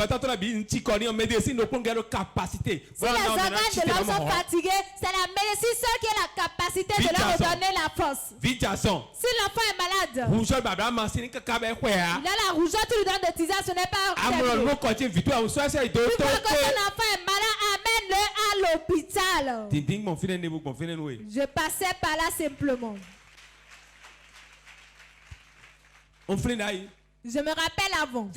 l'homme sont fatigués, c'est la médecine seule qui a la capacité de leur redonner la force. Si l'enfant est malade, il a la rougeole, tu lui donnes des tisanes, ce n'est pas un tu vois que ton enfant est malade, amène-le à l'hôpital. Je passais par là simplement. Je me rappelle avant.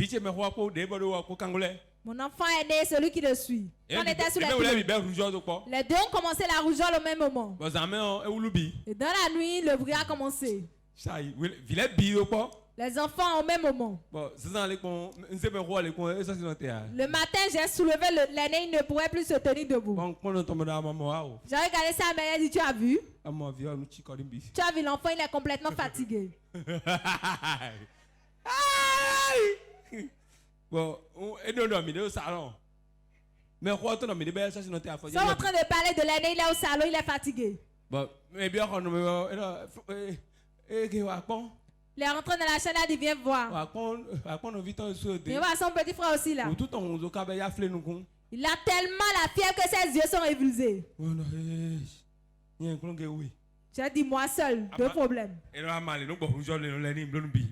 Mon enfant est né, celui qui le suit. On était sur les deux ont commencé la rougeole au même moment. Et dans la nuit, le bruit a commencé. Les enfants au même moment. Le matin, j'ai soulevé l'aîné, il ne pourrait plus se tenir debout. J'ai regardé ça, mais elle a dit, tu as vu? Tu as vu l'enfant, il est complètement fatigué. Bon, ils sont en train de parler de l'aîné, il est au salon, il est fatigué. Bon, mais bien il est rentré dans la chambre, il vient voir. Il voit son petit frère aussi là. Il a tellement la fièvre que ses yeux sont révulsés. J'ai dit moi seul, deux problèmes. Il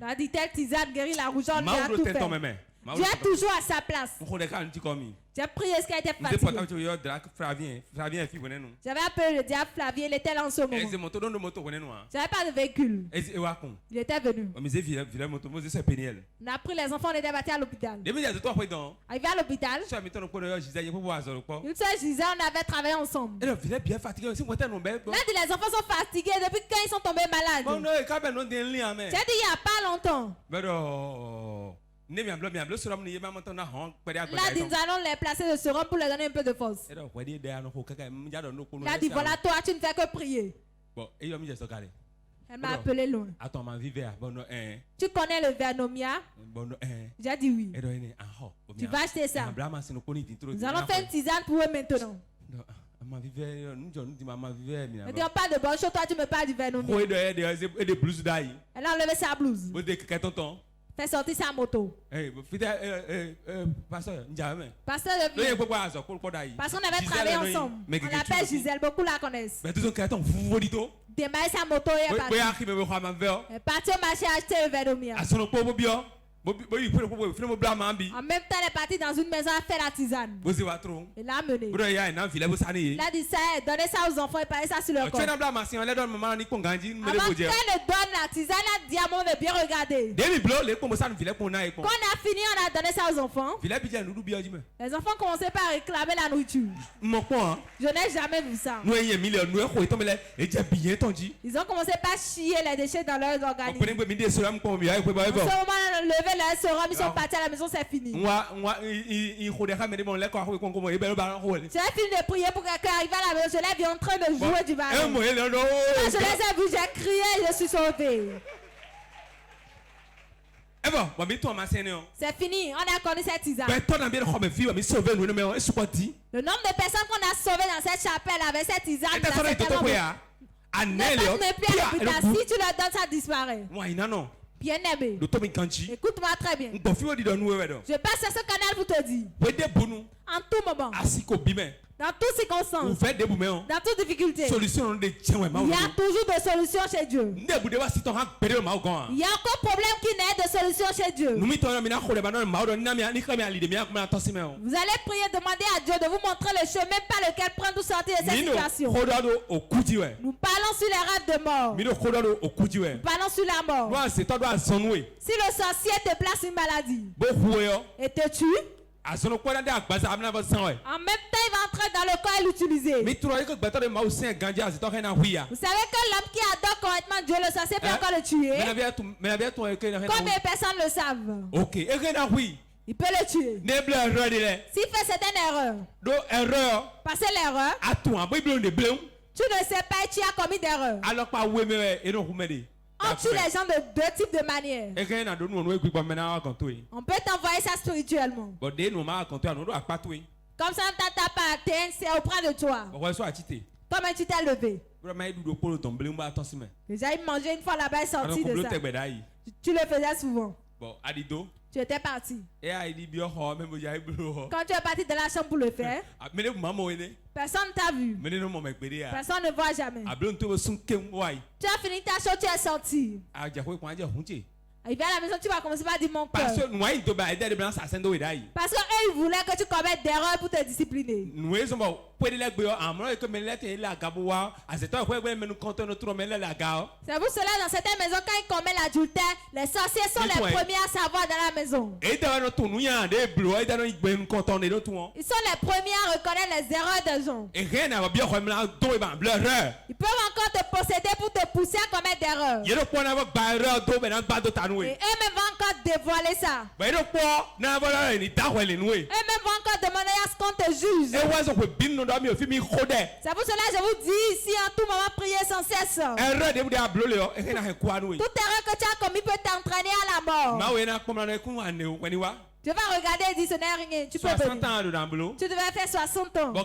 a dit telle tisane guérit la rougeole, il a tout fait. Dieu est toujours à sa place. J'ai prié ce qui a été fatigué. J'avais appelé le diable Flavien, il était là en ce moment. J'avais pas de véhicule. Il était venu. On a pris les enfants, on était partis à l'hôpital. Arrivé à l'hôpital, une seule Gisèle, on avait travaillé ensemble. Là, dit les enfants sont fatigués depuis quand ils sont tombés malades. J'ai dit il n'y a pas longtemps. Là, nous allons les placer de sérum pour leur donner un peu de force. Là, dit voilà, toi, tu ne fais que prier. Elle m'a appelé loin. Tu connais le Vernomia? J'ai dit oui. Tu vas acheter ça. Nous allons faire une tisane pour eux maintenant. Elle dit on parle de bonne chose, toi tu me parles du Vernomia. Elle a enlevé sa blouse. Fait sortir sa moto. Pasteur parce qu'on avait travaillé ensemble. On l'appelle Gisèle, beaucoup la connaissent. Démarrer sa moto et elle est partie. Elle est partie au marché acheter le Vernomia. En même temps, elle est partie dans une maison à faire la tisane. Elle l'a amené. Il a dit ça, donnez ça aux enfants et parlez ça sur leur corps. Avant qu'elle ne donne la tisane, elle dit à moi de bien regarder. Quand on a fini, on a donné ça aux enfants. Les enfants commençaient par réclamer la nourriture. Je n'ai jamais vu ça. Ils ont commencé par chier les déchets dans leurs organismes. En ce moment, on a levé leur sérum, ils sont partis à la maison, c'est fini. J'ai fini de prier pour quelqu'un arrive à la maison. Je l'ai vu en train de jouer du ballon. Quand je les ai vus, j'ai crié, je suis sauvé. C'est fini, on a connu cette tisane. Le nombre de personnes qu'on a sauvées dans cette chapelle avec cette tisane, Ne donne plus à l'hôpital. Si tu le donnes, ça disparaît. Bien-aimé, écoute-moi très bien. Je passe à ce canal pour te dire. En tout moment. Dans toutes circonstances, dans toutes difficultés, il y a toujours des solutions chez Dieu. Il y a encore problème qui n'est de solution chez Dieu. Vous allez prier, demander à Dieu de vous montrer le chemin par lequel prendre ou sortir de cette situation. Nous parlons sur les rêves de mort. Nous parlons sur la mort. Si le sorcier te place une maladie et te tue, en même temps, il va entrer dans le corps et l'utiliser. Vous savez que l'homme qui adore correctement Dieu, le sorcier peut encore le tuer. Combien de personnes le savent? Il peut le tuer. S'il fait certaines erreurs, passer l'erreur, tu ne sais pas et tu as commis d'erreur. On tue les gens de deux types de manières. On peut t'envoyer ça spirituellement. Comme ça, on t'a tapé, c'est auprès de toi. Comment tu t'es levé? Déjà, il mangeait une fois là-bas et sorti de ça. Tu le faisais souvent. Tu étais parti. Quand tu es parti de la chambre pour le faire, personne ne t'a vu. Personne ne voit jamais. Tu as fini ta chose, tu es sorti. Il vient à la maison, tu vas commencer par dire mon cœur. Parce qu'eux, ils voulaient que tu commettes d'erreurs pour te discipliner. C'est pour cela, dans certaines maisons, quand ils commettent l'adultère, les sorciers sont les premiers à savoir dans la maison. Ils sont les premiers à reconnaître les erreurs des gens. Ils peuvent encore te posséder pour te pousser à commettre d'erreurs. Et eux-mêmes vont encore dévoiler ça. Eux-mêmes vont encore demander à ce qu'on te juge. C'est pour cela que je vous dis ici en tout moment prier sans cesse. Toute erreur que tu as commis peut t'entraîner à la mort. Tu vas regarder et dire ce n'est rien. Tu peux venir. Tu devais faire 60 ans. Tu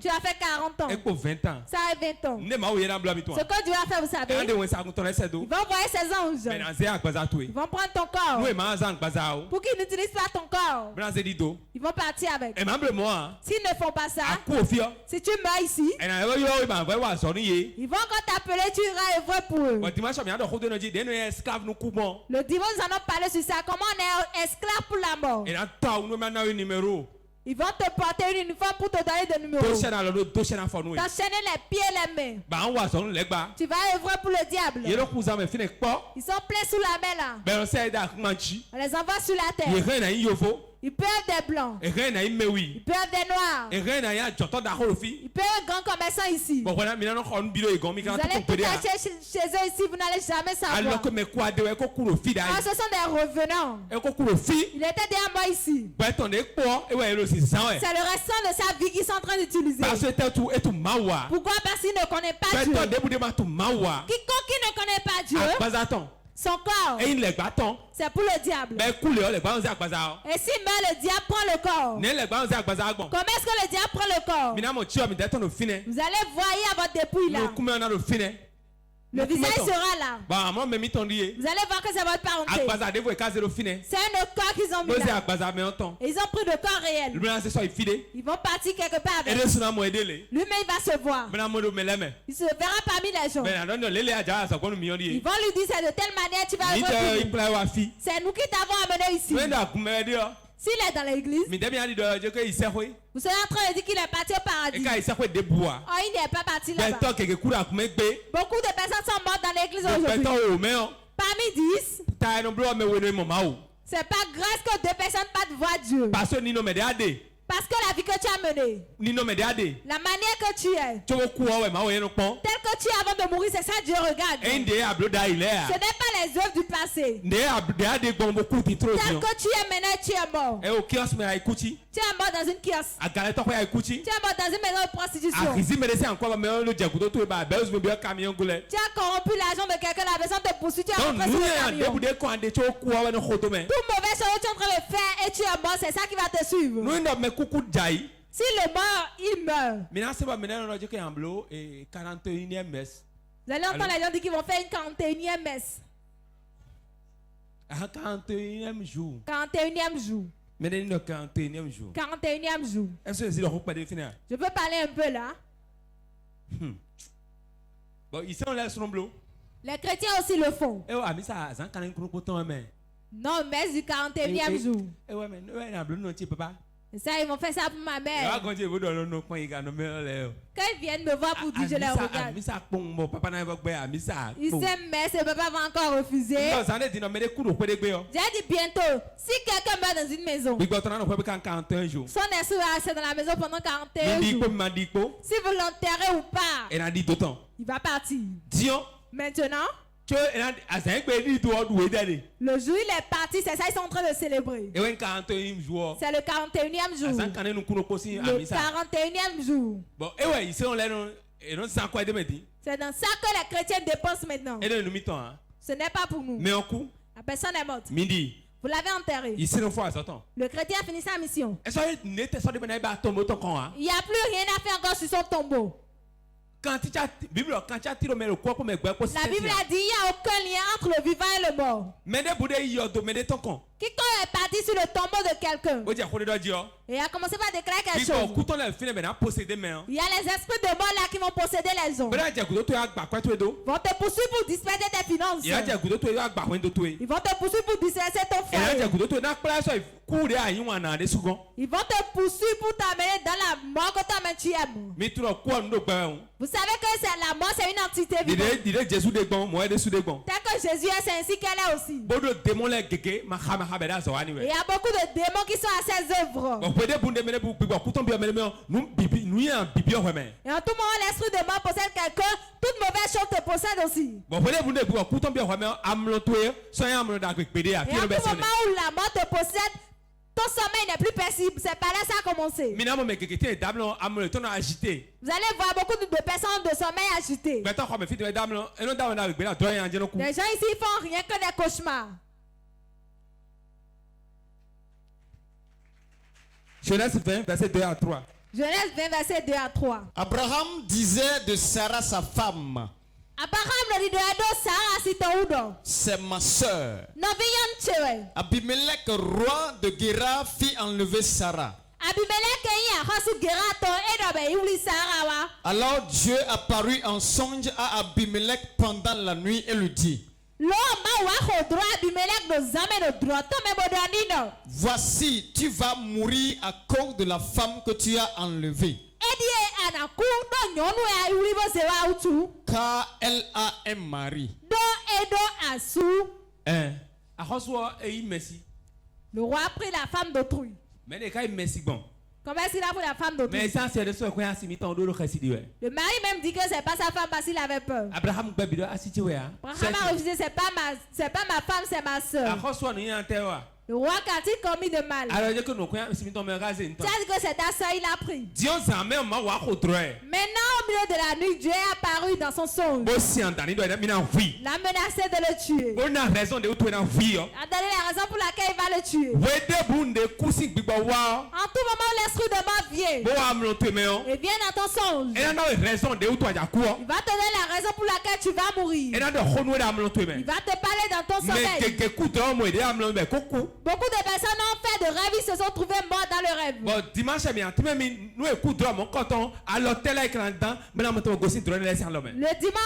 as fait 40 ans. Ça a 20 ans. Ce que Dieu a fait, vous savez. Ils vont envoyer ses anges. Ils vont prendre ton corps. Pour qu'ils n'utilisent pas ton corps. Ils vont partir avec. S'ils ne font pas ça, si tu meurs ici, ils vont encore t'appeler, tu iras œuvrer pour eux. Le dimanche, nous allons parler sur ça. Comment on est esclave pour la mort. Ils vont te porter un uniforme pour te donner des numéros. T'enchaîner les pieds et les mains. Tu vas œuvrer pour le diable. Ils sont pleins sous la main là. On les envoie sur la terre. Ils peuvent des blancs. Ils peuvent des noirs. Ils peuvent un grand commerçant ici. Vous allez tout acheter chez eux ici, vous n'allez jamais savoir. Ce sont des revenants. Il était déjà mort ici. C'est le restant de sa vie qu'ils sont en train d'utiliser. Pourquoi? Parce qu'il ne connaît pas Dieu. Quiconque qui ne connaît pas Dieu, son corps, c'est pour le diable. Et s'il meurt, le diable prend le corps. Comment est-ce que le diable prend le corps? Vous allez voir à votre dépouille là. Le visage sera là. Vous allez voir que c'est votre parenté. C'est un autre corps qu'ils ont mis là. Et ils ont pris le corps réel. Ils vont partir quelque part avec. Lui-même il va se voir. Il se verra parmi les gens. Ils vont lui dire c'est de telle manière tu vas revenir. C'est nous qui t'avons amené ici. S'il est dans l'église, vous serez en train de dire qu'il est parti au paradis. Oh, il n'est pas parti là-bas. Beaucoup de personnes sont mortes dans l'église aujourd'hui. Parmi 10, c'est pas grâce que 2 personnes pas de voir Dieu. Parce que la vie que tu as menée, la manière que tu es, tel que tu es avant de mourir, c'est ça que Dieu regarde. Ce n'est pas les œuvres du passé. Tel que tu es maintenant, tu es mort. Tu es mort dans une kiosque. Tu es mort dans une maison de prostitution. Tu as corrompu l'argent de quelqu'un, la personne te poursuit, tu as rentré sur le camion. Tout mauvais chose que tu es en train de faire et tu es mort, c'est ça qui va te suivre. Si le mort, il meurt. Maintenant, c'est pas maintenant, on a dit qu'il y a un blot et 41e messe. Vous allez entendre les gens dire qu'ils vont faire une 41e messe. 41e jour. 41e jour. Maintenant, le 41e jour. 41e jour. Est-ce que c'est le groupe pas défini? Je peux parler un peu là. Bon, ici, on laisse son blot. Les chrétiens aussi le font. Eh ouais, mais ça, ça quand même mais. Non, messe du 41e jour. Eh ouais, mais ouais, un blot non, tu peux pas. Et ça, ils vont faire ça pour ma mère. Quand ils viennent me voir pour dire je les regarde. Ils s'aiment, mais ce papa va encore refuser. J'ai dit bientôt, si quelqu'un meurt dans une maison, son esprit va rester dans la maison pendant 41 jours. Si vous l'enterrez ou pas, il va partir. Maintenant, le jour il est parti, c'est ça, ils sont en train de célébrer. C'est le 41e jour. Le 41e jour. C'est dans ça que les chrétiens dépensent maintenant. Ce n'est pas pour nous. La personne est morte. Vous l'avez enterré. Le chrétien a fini sa mission. Il n'y a plus rien à faire encore sur son tombeau. La Bible a dit il n'y a aucun lien entre le vivant et le mort. Quiconque est parti sur le tombeau de quelqu'un et a commencé par déclarer quelque chose. Il y a les esprits de mort là qui vont posséder les hommes. Ils vont te poursuivre pour disperser tes finances. Ils vont te poursuivre pour disperser ton frère. Ils vont te poursuivre pour t'amener dans la mort que toi-même tu aimes. Vous savez que la mort c'est une entité vivante. Tel que Jésus est, c'est ainsi qu'elle est aussi. Et il y a beaucoup de démons qui sont à ses œuvres. Et en tout moment, l'esprit de mort possède quelqu'un, toute mauvaise chose te possède aussi. Et en tout moment où la mort te possède, ton sommeil n'est plus paisible. C'est par là que ça a commencé. Vous allez voir beaucoup de personnes de sommeil agitées. Les gens ici font rien que des cauchemars. Genèse 20, verset 2 à 3. Genèse 20, verset 2 à 3. Abraham disait de Sarah sa femme: c'est ma sœur. Abimelech, roi de Guéra, fit enlever Sarah. Alors Dieu apparut en songe à Abimelech pendant la nuit et lui dit: voici, tu vas mourir à cause de la femme que tu as enlevée. Car elle a un mari. Le roi a pris la femme d'autrui. Comment est-ce qu'il a pris la femme d'autrui? Le mari même dit que c'est pas sa femme parce qu'il avait peur. Abraham a refusé, c'est pas ma femme, c'est ma soeur. Le roi, quand il commis de mal, tu as dit que c'est ta soeur, il a pris. Maintenant, au milieu de la nuit, Dieu est apparu dans son songe. L'a menacé de le tuer. A donné la raison pour laquelle il va le tuer. En tout moment, l'esprit de mort vient. Il vient dans ton songe. Il va te donner la raison pour laquelle tu vas mourir. Il va te parler dans ton sommeil. Beaucoup de personnes ont fait de rêve, ils se sont trouvés morts dans le rêve. Le dimanche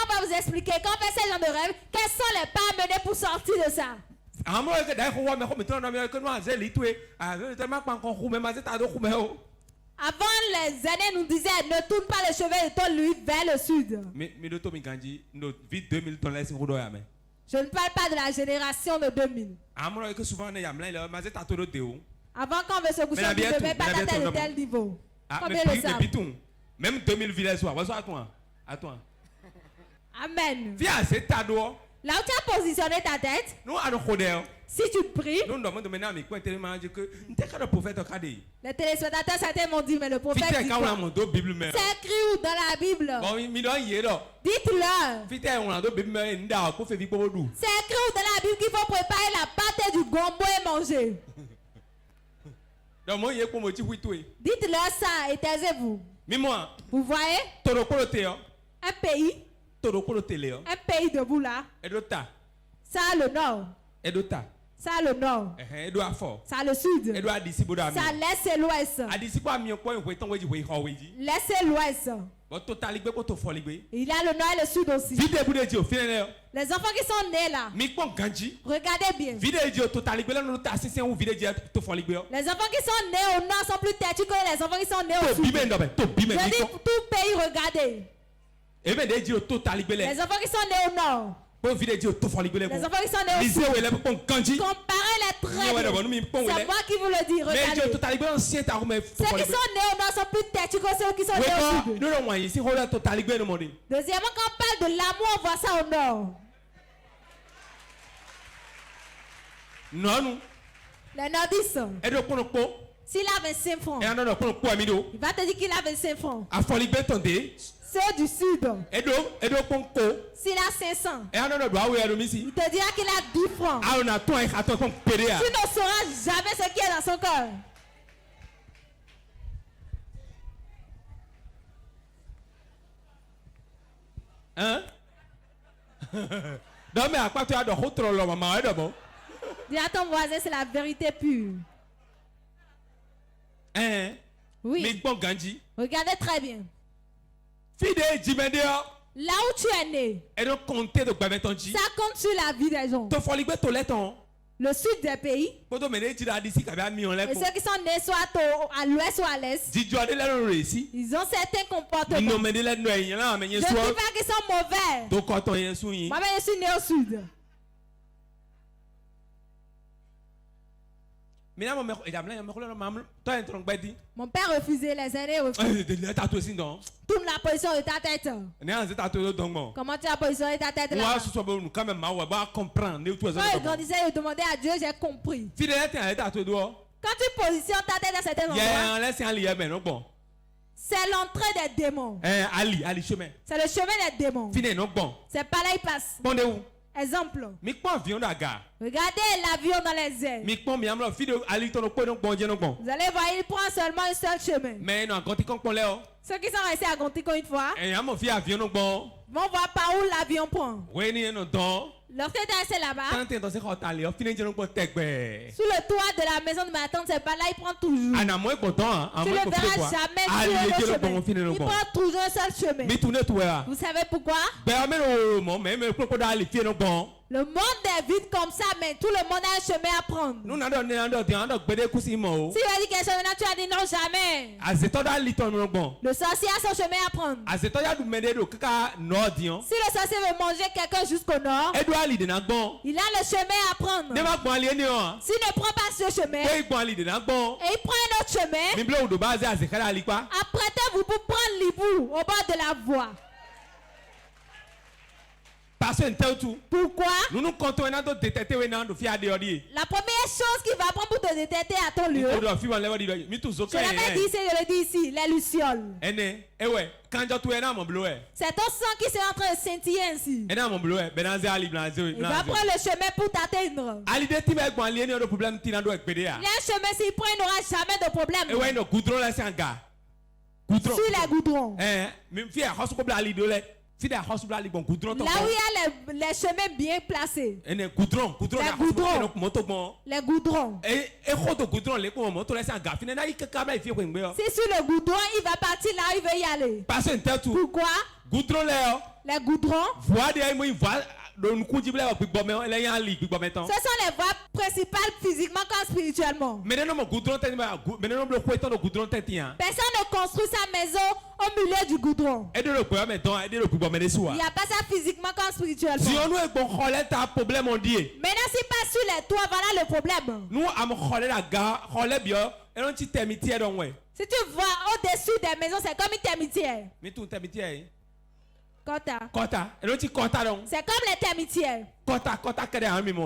va vous expliquer quand on fait ce genre de rêve, quels sont les pas à mener pour sortir de ça. Avant, les aînés nous disaient ne tourne pas les cheveux de ton lui vers le sud. Je ne parle pas de la génération de 2000. Avant, quand on veut se coucher, on ne met pas à tel et tel niveau. Combien le savent? Même 2000 villages, à toi. Amen. Viens, c'est ta doigt. Là où tu as positionné ta tête, si tu pries, les téléspectateurs certains m'ont dit, mais le prophète dit quoi? C'est écrit où dans la Bible? Dites-leur. C'est écrit où dans la Bible qu'il faut préparer la pâte du gombo et manger. Dites-leur ça et taisez-vous. Vous voyez? Un pays debout là. Ça a le nord. Ça a le nord. Ça a le sud. Ça laisse l'ouest. Laissez l'ouest. Il a le nord et le sud aussi. Les enfants qui sont nés là, regardez bien. Les enfants qui sont nés au nord sont plus têtus que les enfants qui sont nés au sud. Je dis tout pays, regardez. Les enfants qui sont nés au nord. Les enfants qui sont nés au sud. Comparez les traits. C'est moi qui vous le dis. Regardez. Ceux qui sont nés au nord sont plus têtus que ceux qui sont nés au sud. Deuxièmement, quand on parle de l'amour, on voit ça au nord. Les nordistes. S'il a 25 francs, il va te dire qu'il a 25 francs. Ceux du sud, s'il a 500, il te dira qu'il a 10 francs. Tu ne sauras jamais ce qui est dans son cœur. Hein? Dis à ton voisin, c'est la vérité pure. Hein? Oui. Regardez très bien. Là où tu es né, ça compte sur la vie des gens. Le sud des pays, et ceux qui sont nés soit à l'ouest ou à l'est, ils ont certains comportements. Je ne dis pas qu'ils sont mauvais. Moi-même, je suis né au sud. Mon père refusait, les aînés refusaient. Tourne la position de ta tête. Comment tu as positionné ta tête là? Quand je grandissais, je demandais à Dieu, j'ai compris. Quand tu positionnes ta tête à certains endroits, c'est l'entrée des démons. C'est le chemin des démons. C'est par là il passe. Exemple. Regardez l'avion dans les airs. Vous allez voir, il prend seulement un seul chemin. Ceux qui sont restés à Gontico une fois vont voir par où l'avion prend. Lorsque tu es resté là-bas, sous le toit de la maison de ma tante, c'est pas là, il prend toujours. Tu ne le verras jamais sur le chemin. Il prend toujours un seul chemin. Vous savez pourquoi? Le monde est vide comme ça, mais tout le monde a un chemin à prendre. Si tu as dit quelque chose, maintenant tu as dit non, jamais. Le sorcier a son chemin à prendre. Si le sorcier veut manger quelqu'un jusqu'au nord, il a le chemin à prendre. S'il ne prend pas ce chemin, et il prend un autre chemin, apprêtez-vous pour prendre l'hibou au bord de la voie. Pourquoi? La première chose qu'il va prendre pour te détecter à ton lieu, je l'avais dit ici, je le dis ici, les lucioles. C'est ton sang qui est en train de scintiller ainsi. Il va prendre le chemin pour t'atteindre. Il y a un chemin, s'il prend, il n'aura jamais de problème. Sur les goudrons. Là où il y a les chemins bien placés. Les goudrons. Les goudrons. Si sur le goudron, il va partir là où il veut y aller. Pourquoi? Les goudrons. Ce sont les voies principales physiquement comme spirituellement. Personne ne construit sa maison au milieu du goudron. Il n'y a pas ça physiquement comme spirituellement. Maintenant, si pas sur les toits, voilà le problème. Si tu vois au-dessus des maisons, c'est comme une termitière. C'est comme les termitières.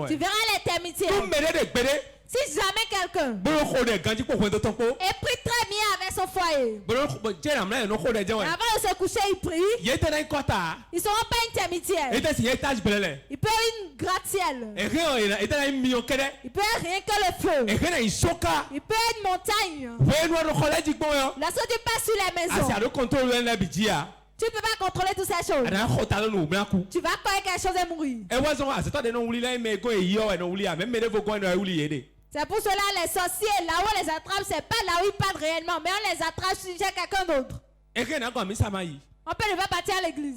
Tu verras les termitières. Si jamais quelqu'un est pris très bien avec son foyer, avant de se coucher, il prie, ils ne seront pas intermédiaires. Il peut y avoir une gratte-ciel. Il peut y avoir rien que le feu. Il peut y avoir une montagne. Lorsque tu passes sur les maisons, tu ne peux pas contrôler toutes ces choses. Tu vas croire quelque chose est mourir. C'est pour cela les sorciers, là où on les attrape, c'est pas là où ils parlent réellement, mais on les attrape chez quelqu'un d'autre. On peut ne pas partir à l'église.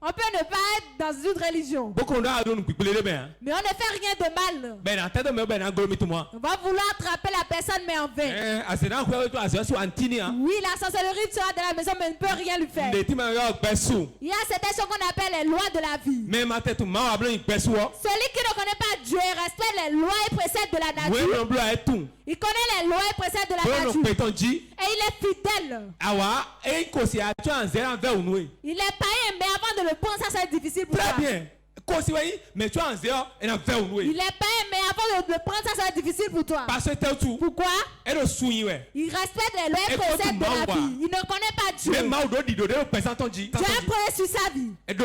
On peut ne pas être dans une religion. Mais on ne fait rien de mal. On va vouloir attraper la personne, mais en vain. Oui, la sorcellerie sera dans la maison, mais ne peut rien lui faire. Il y a certaines choses qu'on appelle les lois de la vie. Celui qui ne connaît pas Dieu respecte les lois et préceptes de la nature. Il connaît les lois et préceptes de la nature. Et il est fidèle. Il est païen, mais avant de le prendre, ça c'est difficile pour toi. Très bien. Mais tu as un zéro et un verre. Il est païen, mais avant de le prendre, ça c'est difficile pour toi. Pourquoi? Il respecte les lois et préceptes de la vie. Il ne connaît pas Dieu. Dieu a un projet sur sa vie. Il a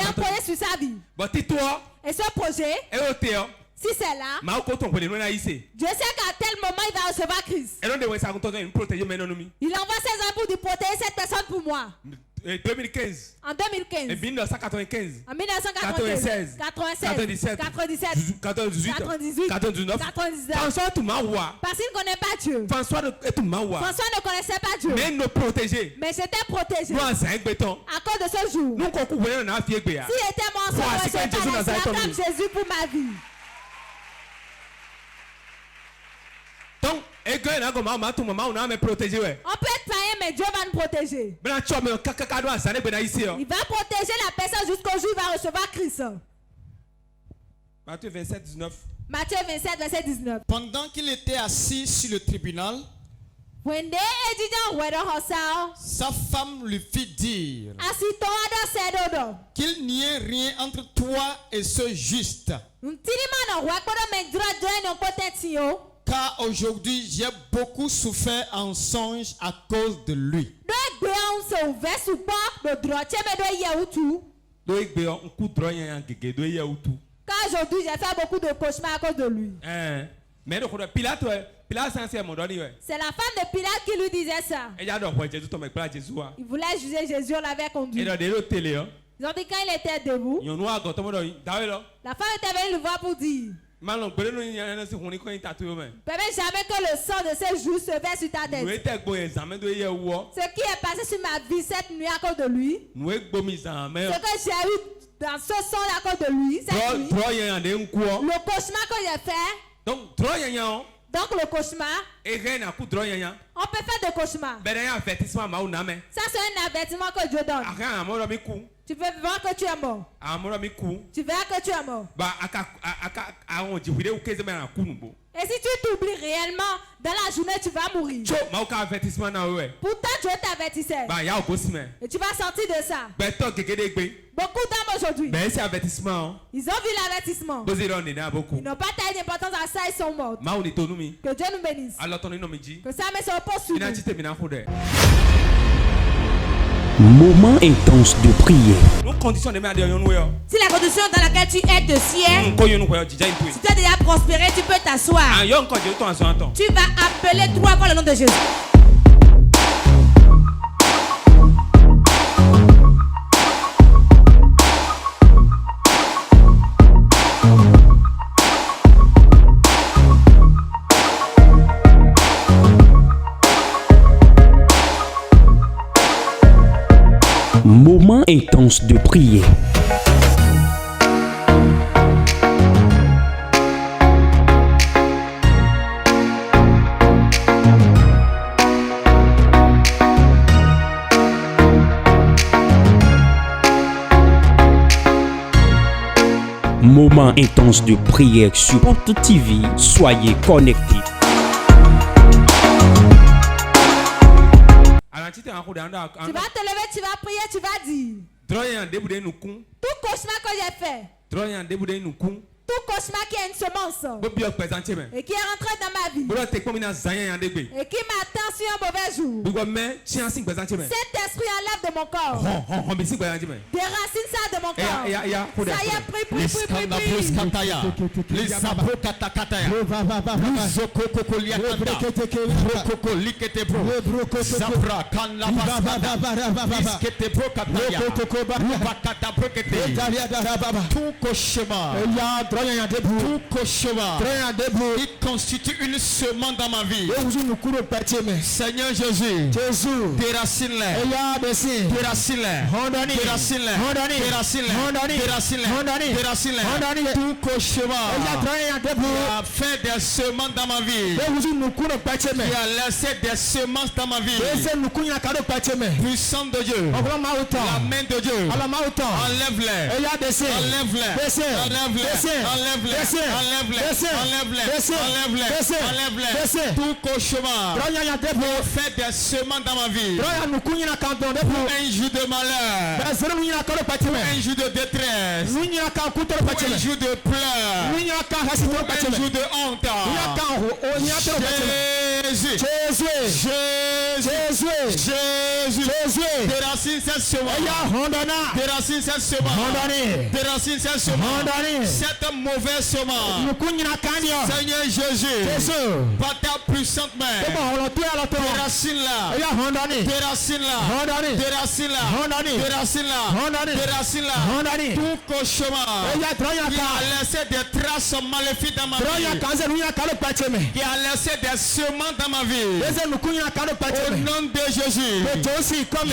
un projet sur sa vie. Et ce projet, si c'est là, Dieu sait qu'à tel moment il va recevoir Christ. Il envoie ses anges pour dire protéger cette personne pour moi. 2015. En 2015. En 1995. En 1996. 97. 97. 98. 99. François parce qu'il ne connaît pas Dieu. François ne connaissait pas Dieu. Mais nous protéger. Mais j'étais protégé. À cause de ce jour. S'il était mort, je acclame Jésus pour ma vie. Donc, on peut être païen, mais Dieu va nous protéger. Il va protéger la personne jusqu'au jour où il va recevoir Christ. Matthieu 27, 19. Matthieu 27, verset 19. Pendant qu'il était assis sur le tribunal, sa femme lui fit dire qu'il n'y ait rien entre toi et ce juste. Car aujourd'hui, j'ai beaucoup souffert en songe à cause de lui. Car aujourd'hui, j'ai fait beaucoup de cauchemars à cause de lui. Mais c'est la femme de Pilate qui lui disait ça. Il voulait juger Jésus, on l'avait conduit. Ils ont dit quand il était debout, la femme était venue le voir pour dire permets jamais que le sang de ces jours se verse sur ta tête. Ce qui est passé sur ma vie cette nuit à cause de lui, ce que j'ai eu dans ce sang à cause de lui, cette nuit, le cauchemar que j'ai fait. Donc le cauchemar, on peut faire des cauchemars. Ça c'est un avertissement que Dieu donne. Tu veux voir que tu es mort. Tu verras que tu es mort. Et si tu t'oublies réellement, dans la journée tu vas mourir. Pourtant Dieu t'avertissait. Et tu vas sortir de ça. Beaucoup d'hommes aujourd'hui, ils ont vu l'avertissement. Ils n'ont pas taillé d'importance à ça, ils sont morts. Que Dieu nous bénisse. Que ça me se repose sur nous. Moment intense de prière. Si la condition dans laquelle tu es de ciel, si tu as déjà prospéré, tu peux t'asseoir. Tu vas appeler 3 fois le nom de Jésus. Moment intense de prière. Moment intense de prière sur Porte TV. Soyez connectés. Tu vas te lever, tu vas prier, tu vas dire tout cauchemar que j'ai fait, Tout cauchemar qui a une semence et qui est rentré dans ma vie et qui m'attend sur un mauvais jour. Cet esprit enlève de mon corps. Déracine ça de mon corps. Ça y est, prie. Tout cauchemar, il constitue une semence dans ma vie. Seigneur Jésus, déracine-les, tout cauchemar qui a fait des semences dans ma vie, qui a laissé des semences dans ma vie. Puissant de Dieu, la main de Dieu, enlève-les, enlève-les. Tout cauchemar fait des semences dans ma vie. Pour un jour de malheur, pour un jour de détresse, pour un jour de pleurs, pour un jour de honte. Jésus, déracine cette semence. Cette mauvaise semence. Seigneur Jésus, par ta puissante main, déracine-la. Tout cauchemar qui a laissé des traces maléfiques dans ma vie, qui a laissé des semences dans ma vie, au nom de Jésus,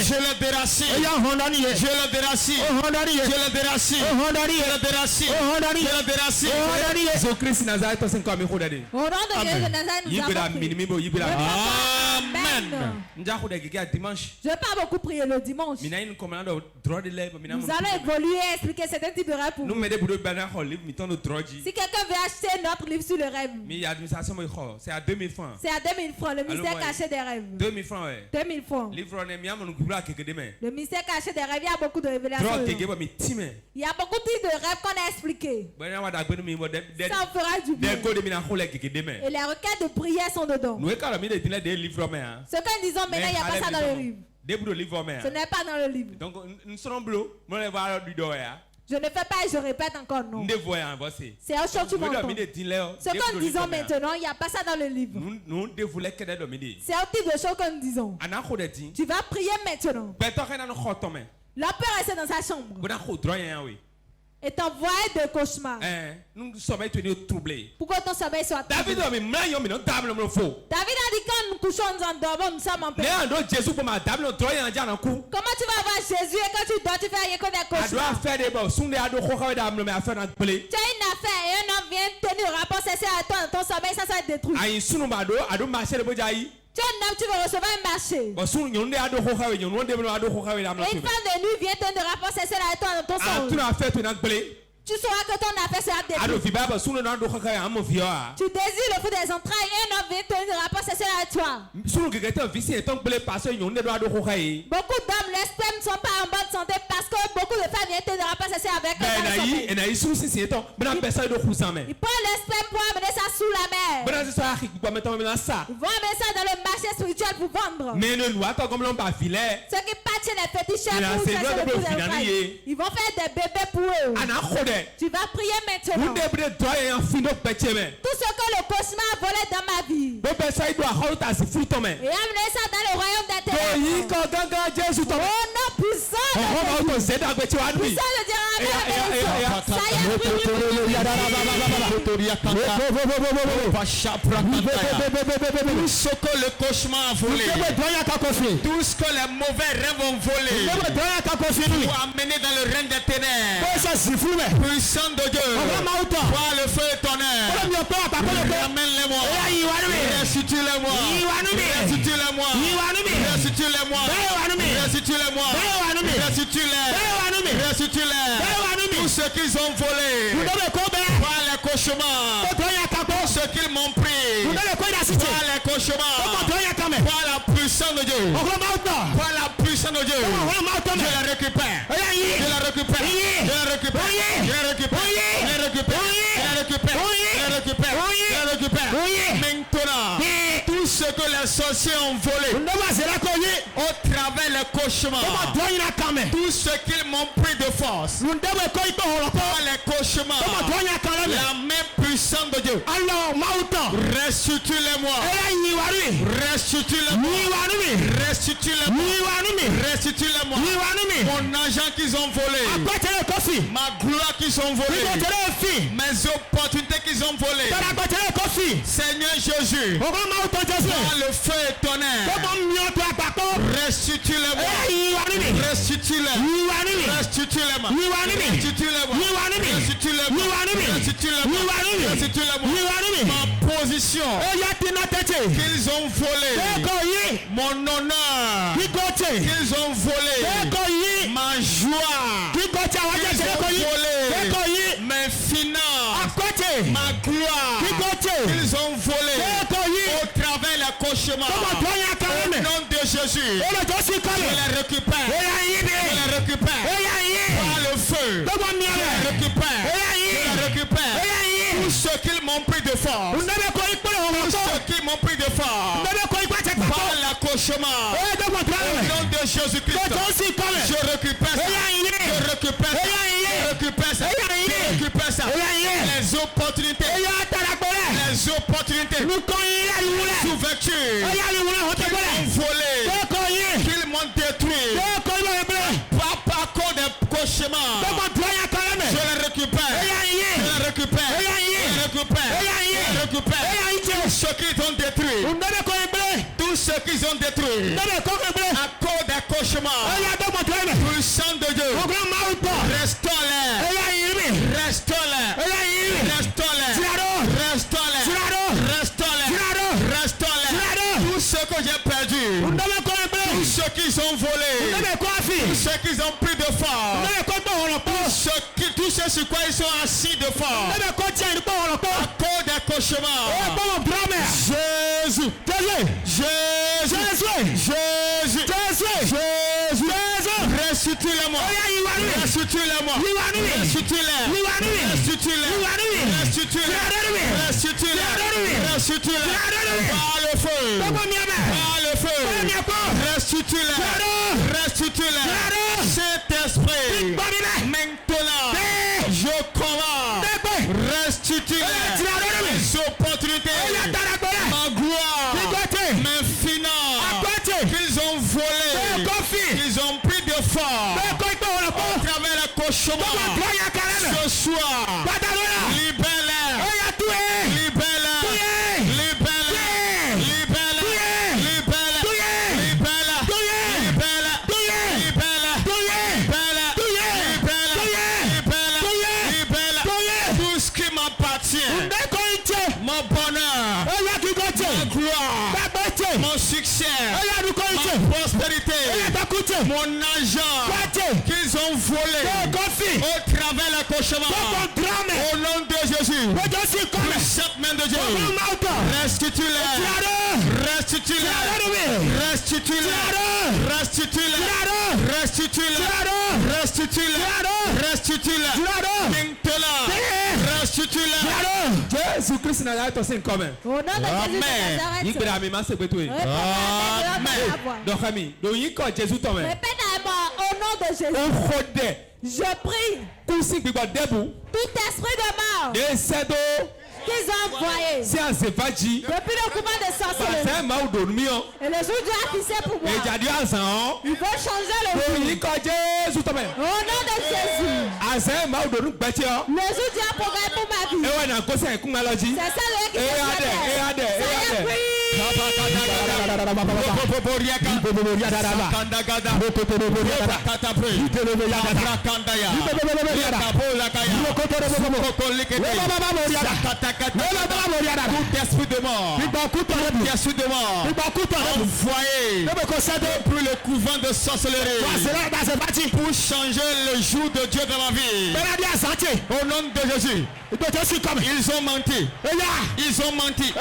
je le déracine. Au nom de Jésus de Nazareth, nous avons Amen. Je n'ai pas beaucoup prié le dimanche. Nous allons évoluer et expliquer certains types de rêves pour vous. Si quelqu'un veut acheter notre livre sur le rêve, c'est à 2000 francs. C'est à 2000 francs, le mystère caché des rêves. 2000 francs, ouais. 2000 francs. Le mystère caché des rêves, il y a beaucoup de révélations. Il y a beaucoup de types de rêves qu'on a expliqués. Ça vous fera du bien. Et les requêtes de prière sont dedans. Ce que nous disons maintenant, il n'y a pas ça dans le livre. Ce n'est pas dans le livre. Donc, je ne fais pas et je répète encore non. C'est autre chose que tu m'entends. Ce que nous disons maintenant, il n'y a pas ça dans le livre. C'est un type de choses que nous disons. Tu vas prier maintenant. La peur reste dans sa chambre. Et t'envoie de cauchemars. Pourquoi ton sommeil soit troublé? David a dit quand nous couchons, nous endormons, nous sommes en paix. Comment tu vas voir Jésus et quand tu dors, tu fais rien que des cauchemars? Tu as une affaire et un homme vient tenir un rapport sexuel à toi dans ton sommeil, ça va être détruit. Tu es un homme, tu vas recevoir un marché. Et une femme de nuit vient tenir un rapport sexuel avec toi dans ton sommeil. Tu sauras que ton affaire sera détruite. Tu désires le fruit des entrailles et un homme vient tenir un rapport sexuel avec toi. Beaucoup d'hommes, les spermes ne sont pas en bonne santé parce que beaucoup de femmes viennent tenir un rapport sexuel avec eux. Ils prennent le sperme pour amener ça sous la mer. Ils vont amener ça dans le marché spirituel pour vendre. Ceux qui pâtissent les féticheurs pour chercher le fruit des entrailles, ils vont faire des bébés pour eux. Tu vas prier maintenant. Tout ce que le cauchemar a volé dans ma vie, et amener ça dans le royaume des ténèbres. Oh non, puissant de Dieu. Tout ce que le cauchemar a volé, tout ce que les mauvais rêves ont volé, pour amener dans le règne des ténèbres. Puissant de Dieu, toi le feu et tonnerre, ramène-les-moi, restitue-les-moi, restitue-les-moi, restitue-les-moi, restitue-les-moi, restitue-les, restitue-les. Tout ce qu'ils ont volé, par les cauchemars, tout ce qu'ils m'ont pris, par les cauchemars, par la puissance de Dieu, par la puissance de Dieu, je les récupère, je les récupère, je les récupère, je les récupère, je les récupère, je les Maintenant, tout ce que les sorciers ont volé au travers les cauchemars, tout ce qu'ils m'ont pris de force par les cauchemars, la main puissante de Dieu, restitue-les-moi, restitue-les-moi, restitue-les-moi, mon argent qu'ils ont volé, ma gloire qu'ils ont volé, mes opportunités qu'ils ont volé. Seigneur Jésus, par le feu et tonnerre, restitue-les-moi, restitue-les-moi, restitue-les-moi, restitue-les-moi, ma position qu'ils ont volé, mon honneur qu'ils ont volé, ma joie qu'ils ont volé, mes finances, ma gloire qu'ils ont volé au travers la cauchemar. Au nom de Jésus, je les récupère, je les récupère par le feu, je les récupère, tout ce qu'ils m'ont pris de force, tout ce qu'ils m'ont pris de force par la cauchemar. Au nom de Jésus-Christ, je récupère ça, je récupère ça, je récupère ça, je récupère ça, les opportunités, sous-vêtures qu'ils m'ont volé, qu'ils m'ont détruit par cause des cauchemars. Je les récupère, je les récupère, je les récupère, je les récupère. Tout ce qu'ils ont détruit, tout ce qu'ils ont détruit à cause des cauchemars, puissant de Dieu, restaure-les, restaure-les, restaure-les, restaure-les, restaure-les, tout ce que j'ai perdu, tout ce qu'ils ont volé, tout ce qu'ils ont pris de force, tout ce sur quoi ils sont assis de force, à cause des cauchemars. Jésus, Jésus, Jésus, Jésus, restitue-les-moi, restitue-les-moi, restitue-les, restitue-les, restitue-les, restitue-les, par le feu, par le feu, restitue-les, restitue-les, cet esprit, maintenant, je commande, restitue-les, les opportunités, ma gloire, mes finances, qu'ils ont volé, qu'ils ont pris de force, au travers la cauchemar, ce soir, libère-les, libère-les, libère-les, libère-les, tout ce qui m'appartient, mon bonheur, ma gloire, mon succès, ma prospérité, mon argent qu'ils ont volé au travers la cauchemar. Au nom de Jésus, cette main de Dieu, restitue-les, restitue-les, restitue-les, restitue-les, restitue-les, restitue-les, restitue-les, maintenant, restitue-les. Jésus-Christ n'a pas été comme au nom de Jésus de Nazareth. Donc, ami, donc il quand Jésus tombe. Répète à moi, au nom de Jésus. Je prie. Tout esprit de mort qu'ils ont envoyé depuis le couvent de sorcellerie et le jour Dieu a fixé pour moi, il veut changer le jour. Au nom de Jésus, le jour Dieu a programmé pour ma vie, c'est ça le qui est tout esprit de mort, envoyé depuis le couvent de sorcellerie pour changer le jour de Dieu dans ma vie. Au nom de Jésus, ils ont menti, ils ont menti.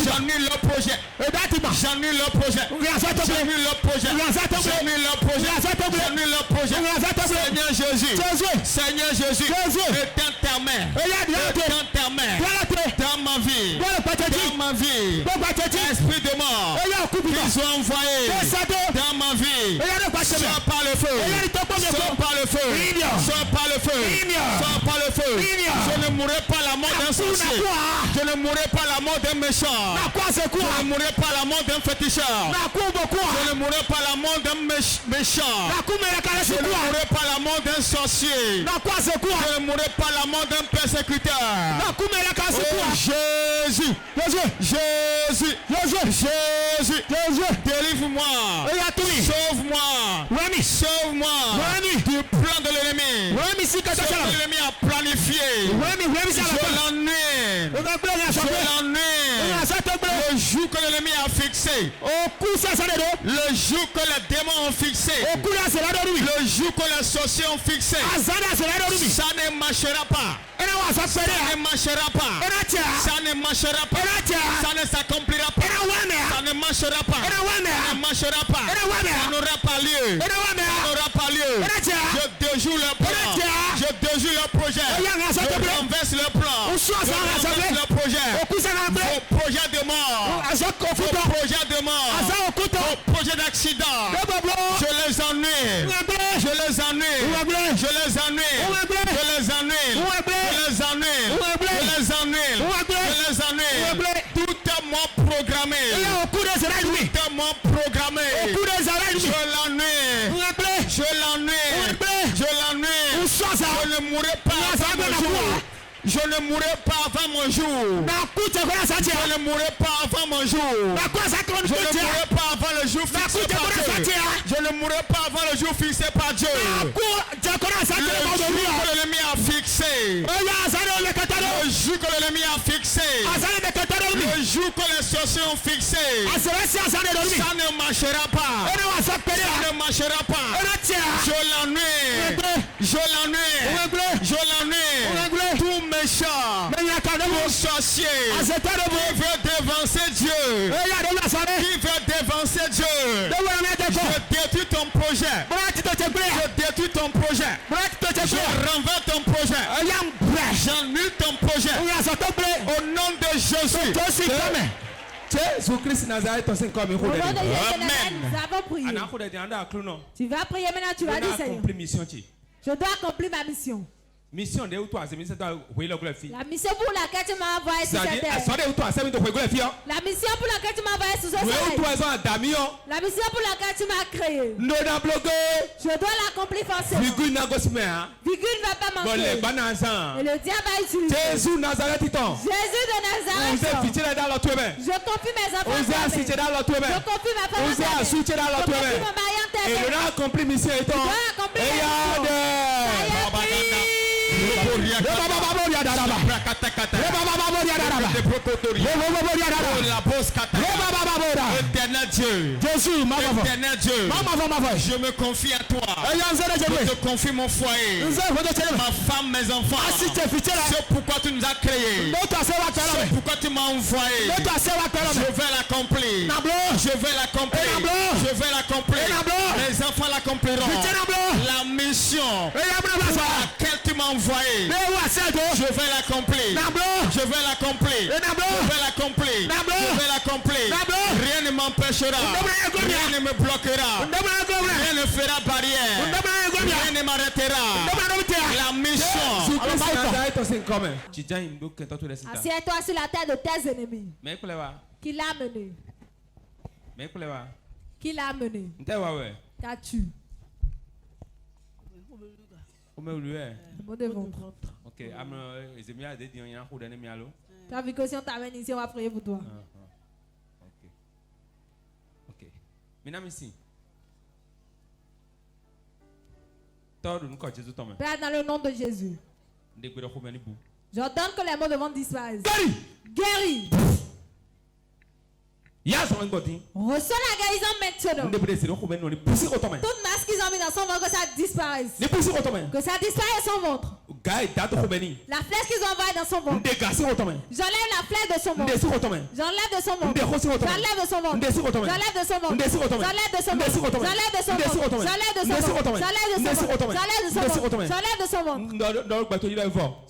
J'annule leur projet, J'annule le projet. J'annule le projet. J'annule le projet. J'annule le projet. Seigneur Jésus. Seigneur Jésus. Éteins ta main. Éteins ta main. Dans ma vie. Dans ma vie. Esprit de mort. Qu'ils soient envoyés dans ma vie. Sors par le feu. Sors par le feu. Sors par le feu. Sors par le feu. Je ne mourrai pas la mort d'un sorcier. Je ne mourrai pas la mort d'un méchant. Je ne mourrai pas la mort d'un féticheur. Je ne mourrai pas la mort d'un méchant. Je ne mourrai pas la mort d'un sorcier. Je ne mourrai pas la mort d'un persécuteur. Oh Jésus. Jésus. Jésus. Délivre-moi. Sauve-moi. Sauve-moi du plan de l'ennemi. Ce que l'ennemi a planifié. Je l'ennuie. Le jour que l'ennemi a fixé. Le jour que les démons ont fixé. Le jour que les sorciers ont fixé. Ça ne marchera pas. Ça ne marchera pas. Ça ne marchera pas. Ça ne s'accomplira pas. Ça ne marchera pas. Ça ne marchera pas. Ça n'aura pas lieu. Ça n'aura pas lieu. Je déjoue le plan. Je déjoue le projet. Je renverse le plan. Je renverse le projet. Vos projets de mort. Vos projets de mort. Vos projets d'accident. Je les ennuie. Je les ennuie. Je les ennuie. Je les ennuie. Je les ennuie. Je les ennuie. Je les ennuie. Tout est mon programmé. Tout est mon programmé. Je l'ennuie. Je l'ennuie. Je l'ennuie. Je ne mourrai pas avant mon jour. Je ne mourrai pas avant mon jour. Je ne mourrai pas avant mon jour. Je ne mourrai pas avant le jour fixé par Dieu. Je ne mourrai pas avant le jour fixé par Dieu. Le jour que l'ennemi a fixé. Le jour que l'ennemi a fixé. Le jour que les sorciers ont fixé. Ça ne marchera pas. Ça ne marchera pas. Je l'ennuie. Je l'ennuie. Je l'ennuie. Tout méchant, tout sorcier qui veut dévancer Dieu, qui veut dévancer Dieu, je détruis ton projet, je détruis ton projet, je renverse ton projet, j'annule ton projet, au nom de Jésus. Jésus-Christ Nazareth, au nom de Jésus, nous avons prié. Tu vas prier maintenant, tu vas dire Seigneur, je dois accomplir ma mission. Mission de toi, c'est mission la mission pour laquelle tu m'as envoyé sur cette terre. La mission pour laquelle tu m'as envoyé sur cette terre. La mission pour laquelle tu m'as créé. Je dois l'accomplir forcément. Virgule ne va pas manquer. Et le diable va utiliser. Jésus de Nazareth. Je confie mes enfants. Je confie ma femme. Je confie mon mari en terre. Et je dois accomplir mission. Je dois accomplir Éternel Dieu, je me confie à toi. Je te confie mon foyer, ma femme, mes enfants. C'est pourquoi tu nous as créés. C'est pourquoi tu m'as envoyé. Je vais l'accomplir. Je vais l'accomplir. Je vais l'accomplir. Les enfants l'accompliront. La mission à laquelle tu m'as envoyé, je vais l'accomplir. Je vais l'accomplir. Je vais l'accomplir. Je vais l'accomplir. Rien ne m'empêchera. Rien ne me bloquera. Rien ne fera barrière. Rien ne m'arrêtera. La mission. Assieds-toi sur la terre de tes ennemis. Qui l'a mené? Qui l'a mené? Qu'as-tu? Ok, tu as vu que si on t'amène ici, on va prier pour toi. Ok. Maintenant ici. Père, dans le nom de Jésus, j'ordonne que les mots de vente disparaissent. Guéris. Reçois la guérison maintenant. Toute masse qu'ils ont mis dans son ventre, que ça disparaisse. Que ça disparaisse son ventre. La flèche qu'ils ont envoyée dans son ventre. J'enlève la flèche de son ventre. J'enlève de son ventre. J'enlève de son ventre. J'enlève de son ventre. J'enlève de son ventre. J'enlève de son ventre. J'enlève de son ventre. J'enlève de son ventre. J'enlève de son ventre. J'enlève de son ventre.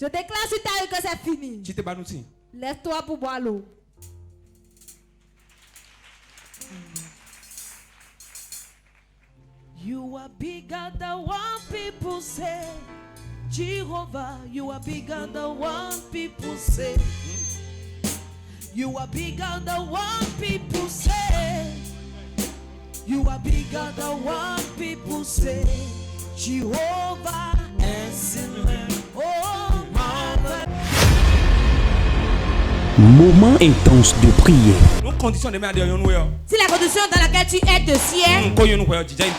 Je déclare sur ta rue que c'est fini. Lève-toi pour boire l'eau. You are bigger than what people say. Jehovah, you are bigger than what people say. You are bigger than what people say. You are bigger than what people say. Jehovah, excellent. Oh, marvelous. Moment intense de prière. Si la condition dans laquelle tu es te sied,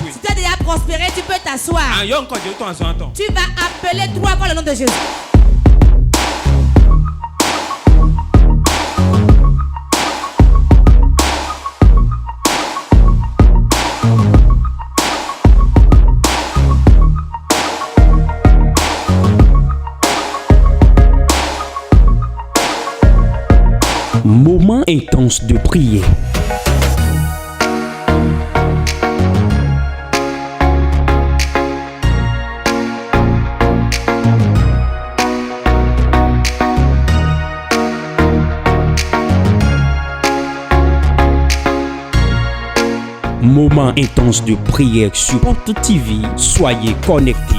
si tu as déjà prospéré, tu peux t'asseoir. Tu vas appeler 3 fois le nom de Jésus. Moment intense de prière. Moment intense de prière sur Porte TV. Soyez connectés.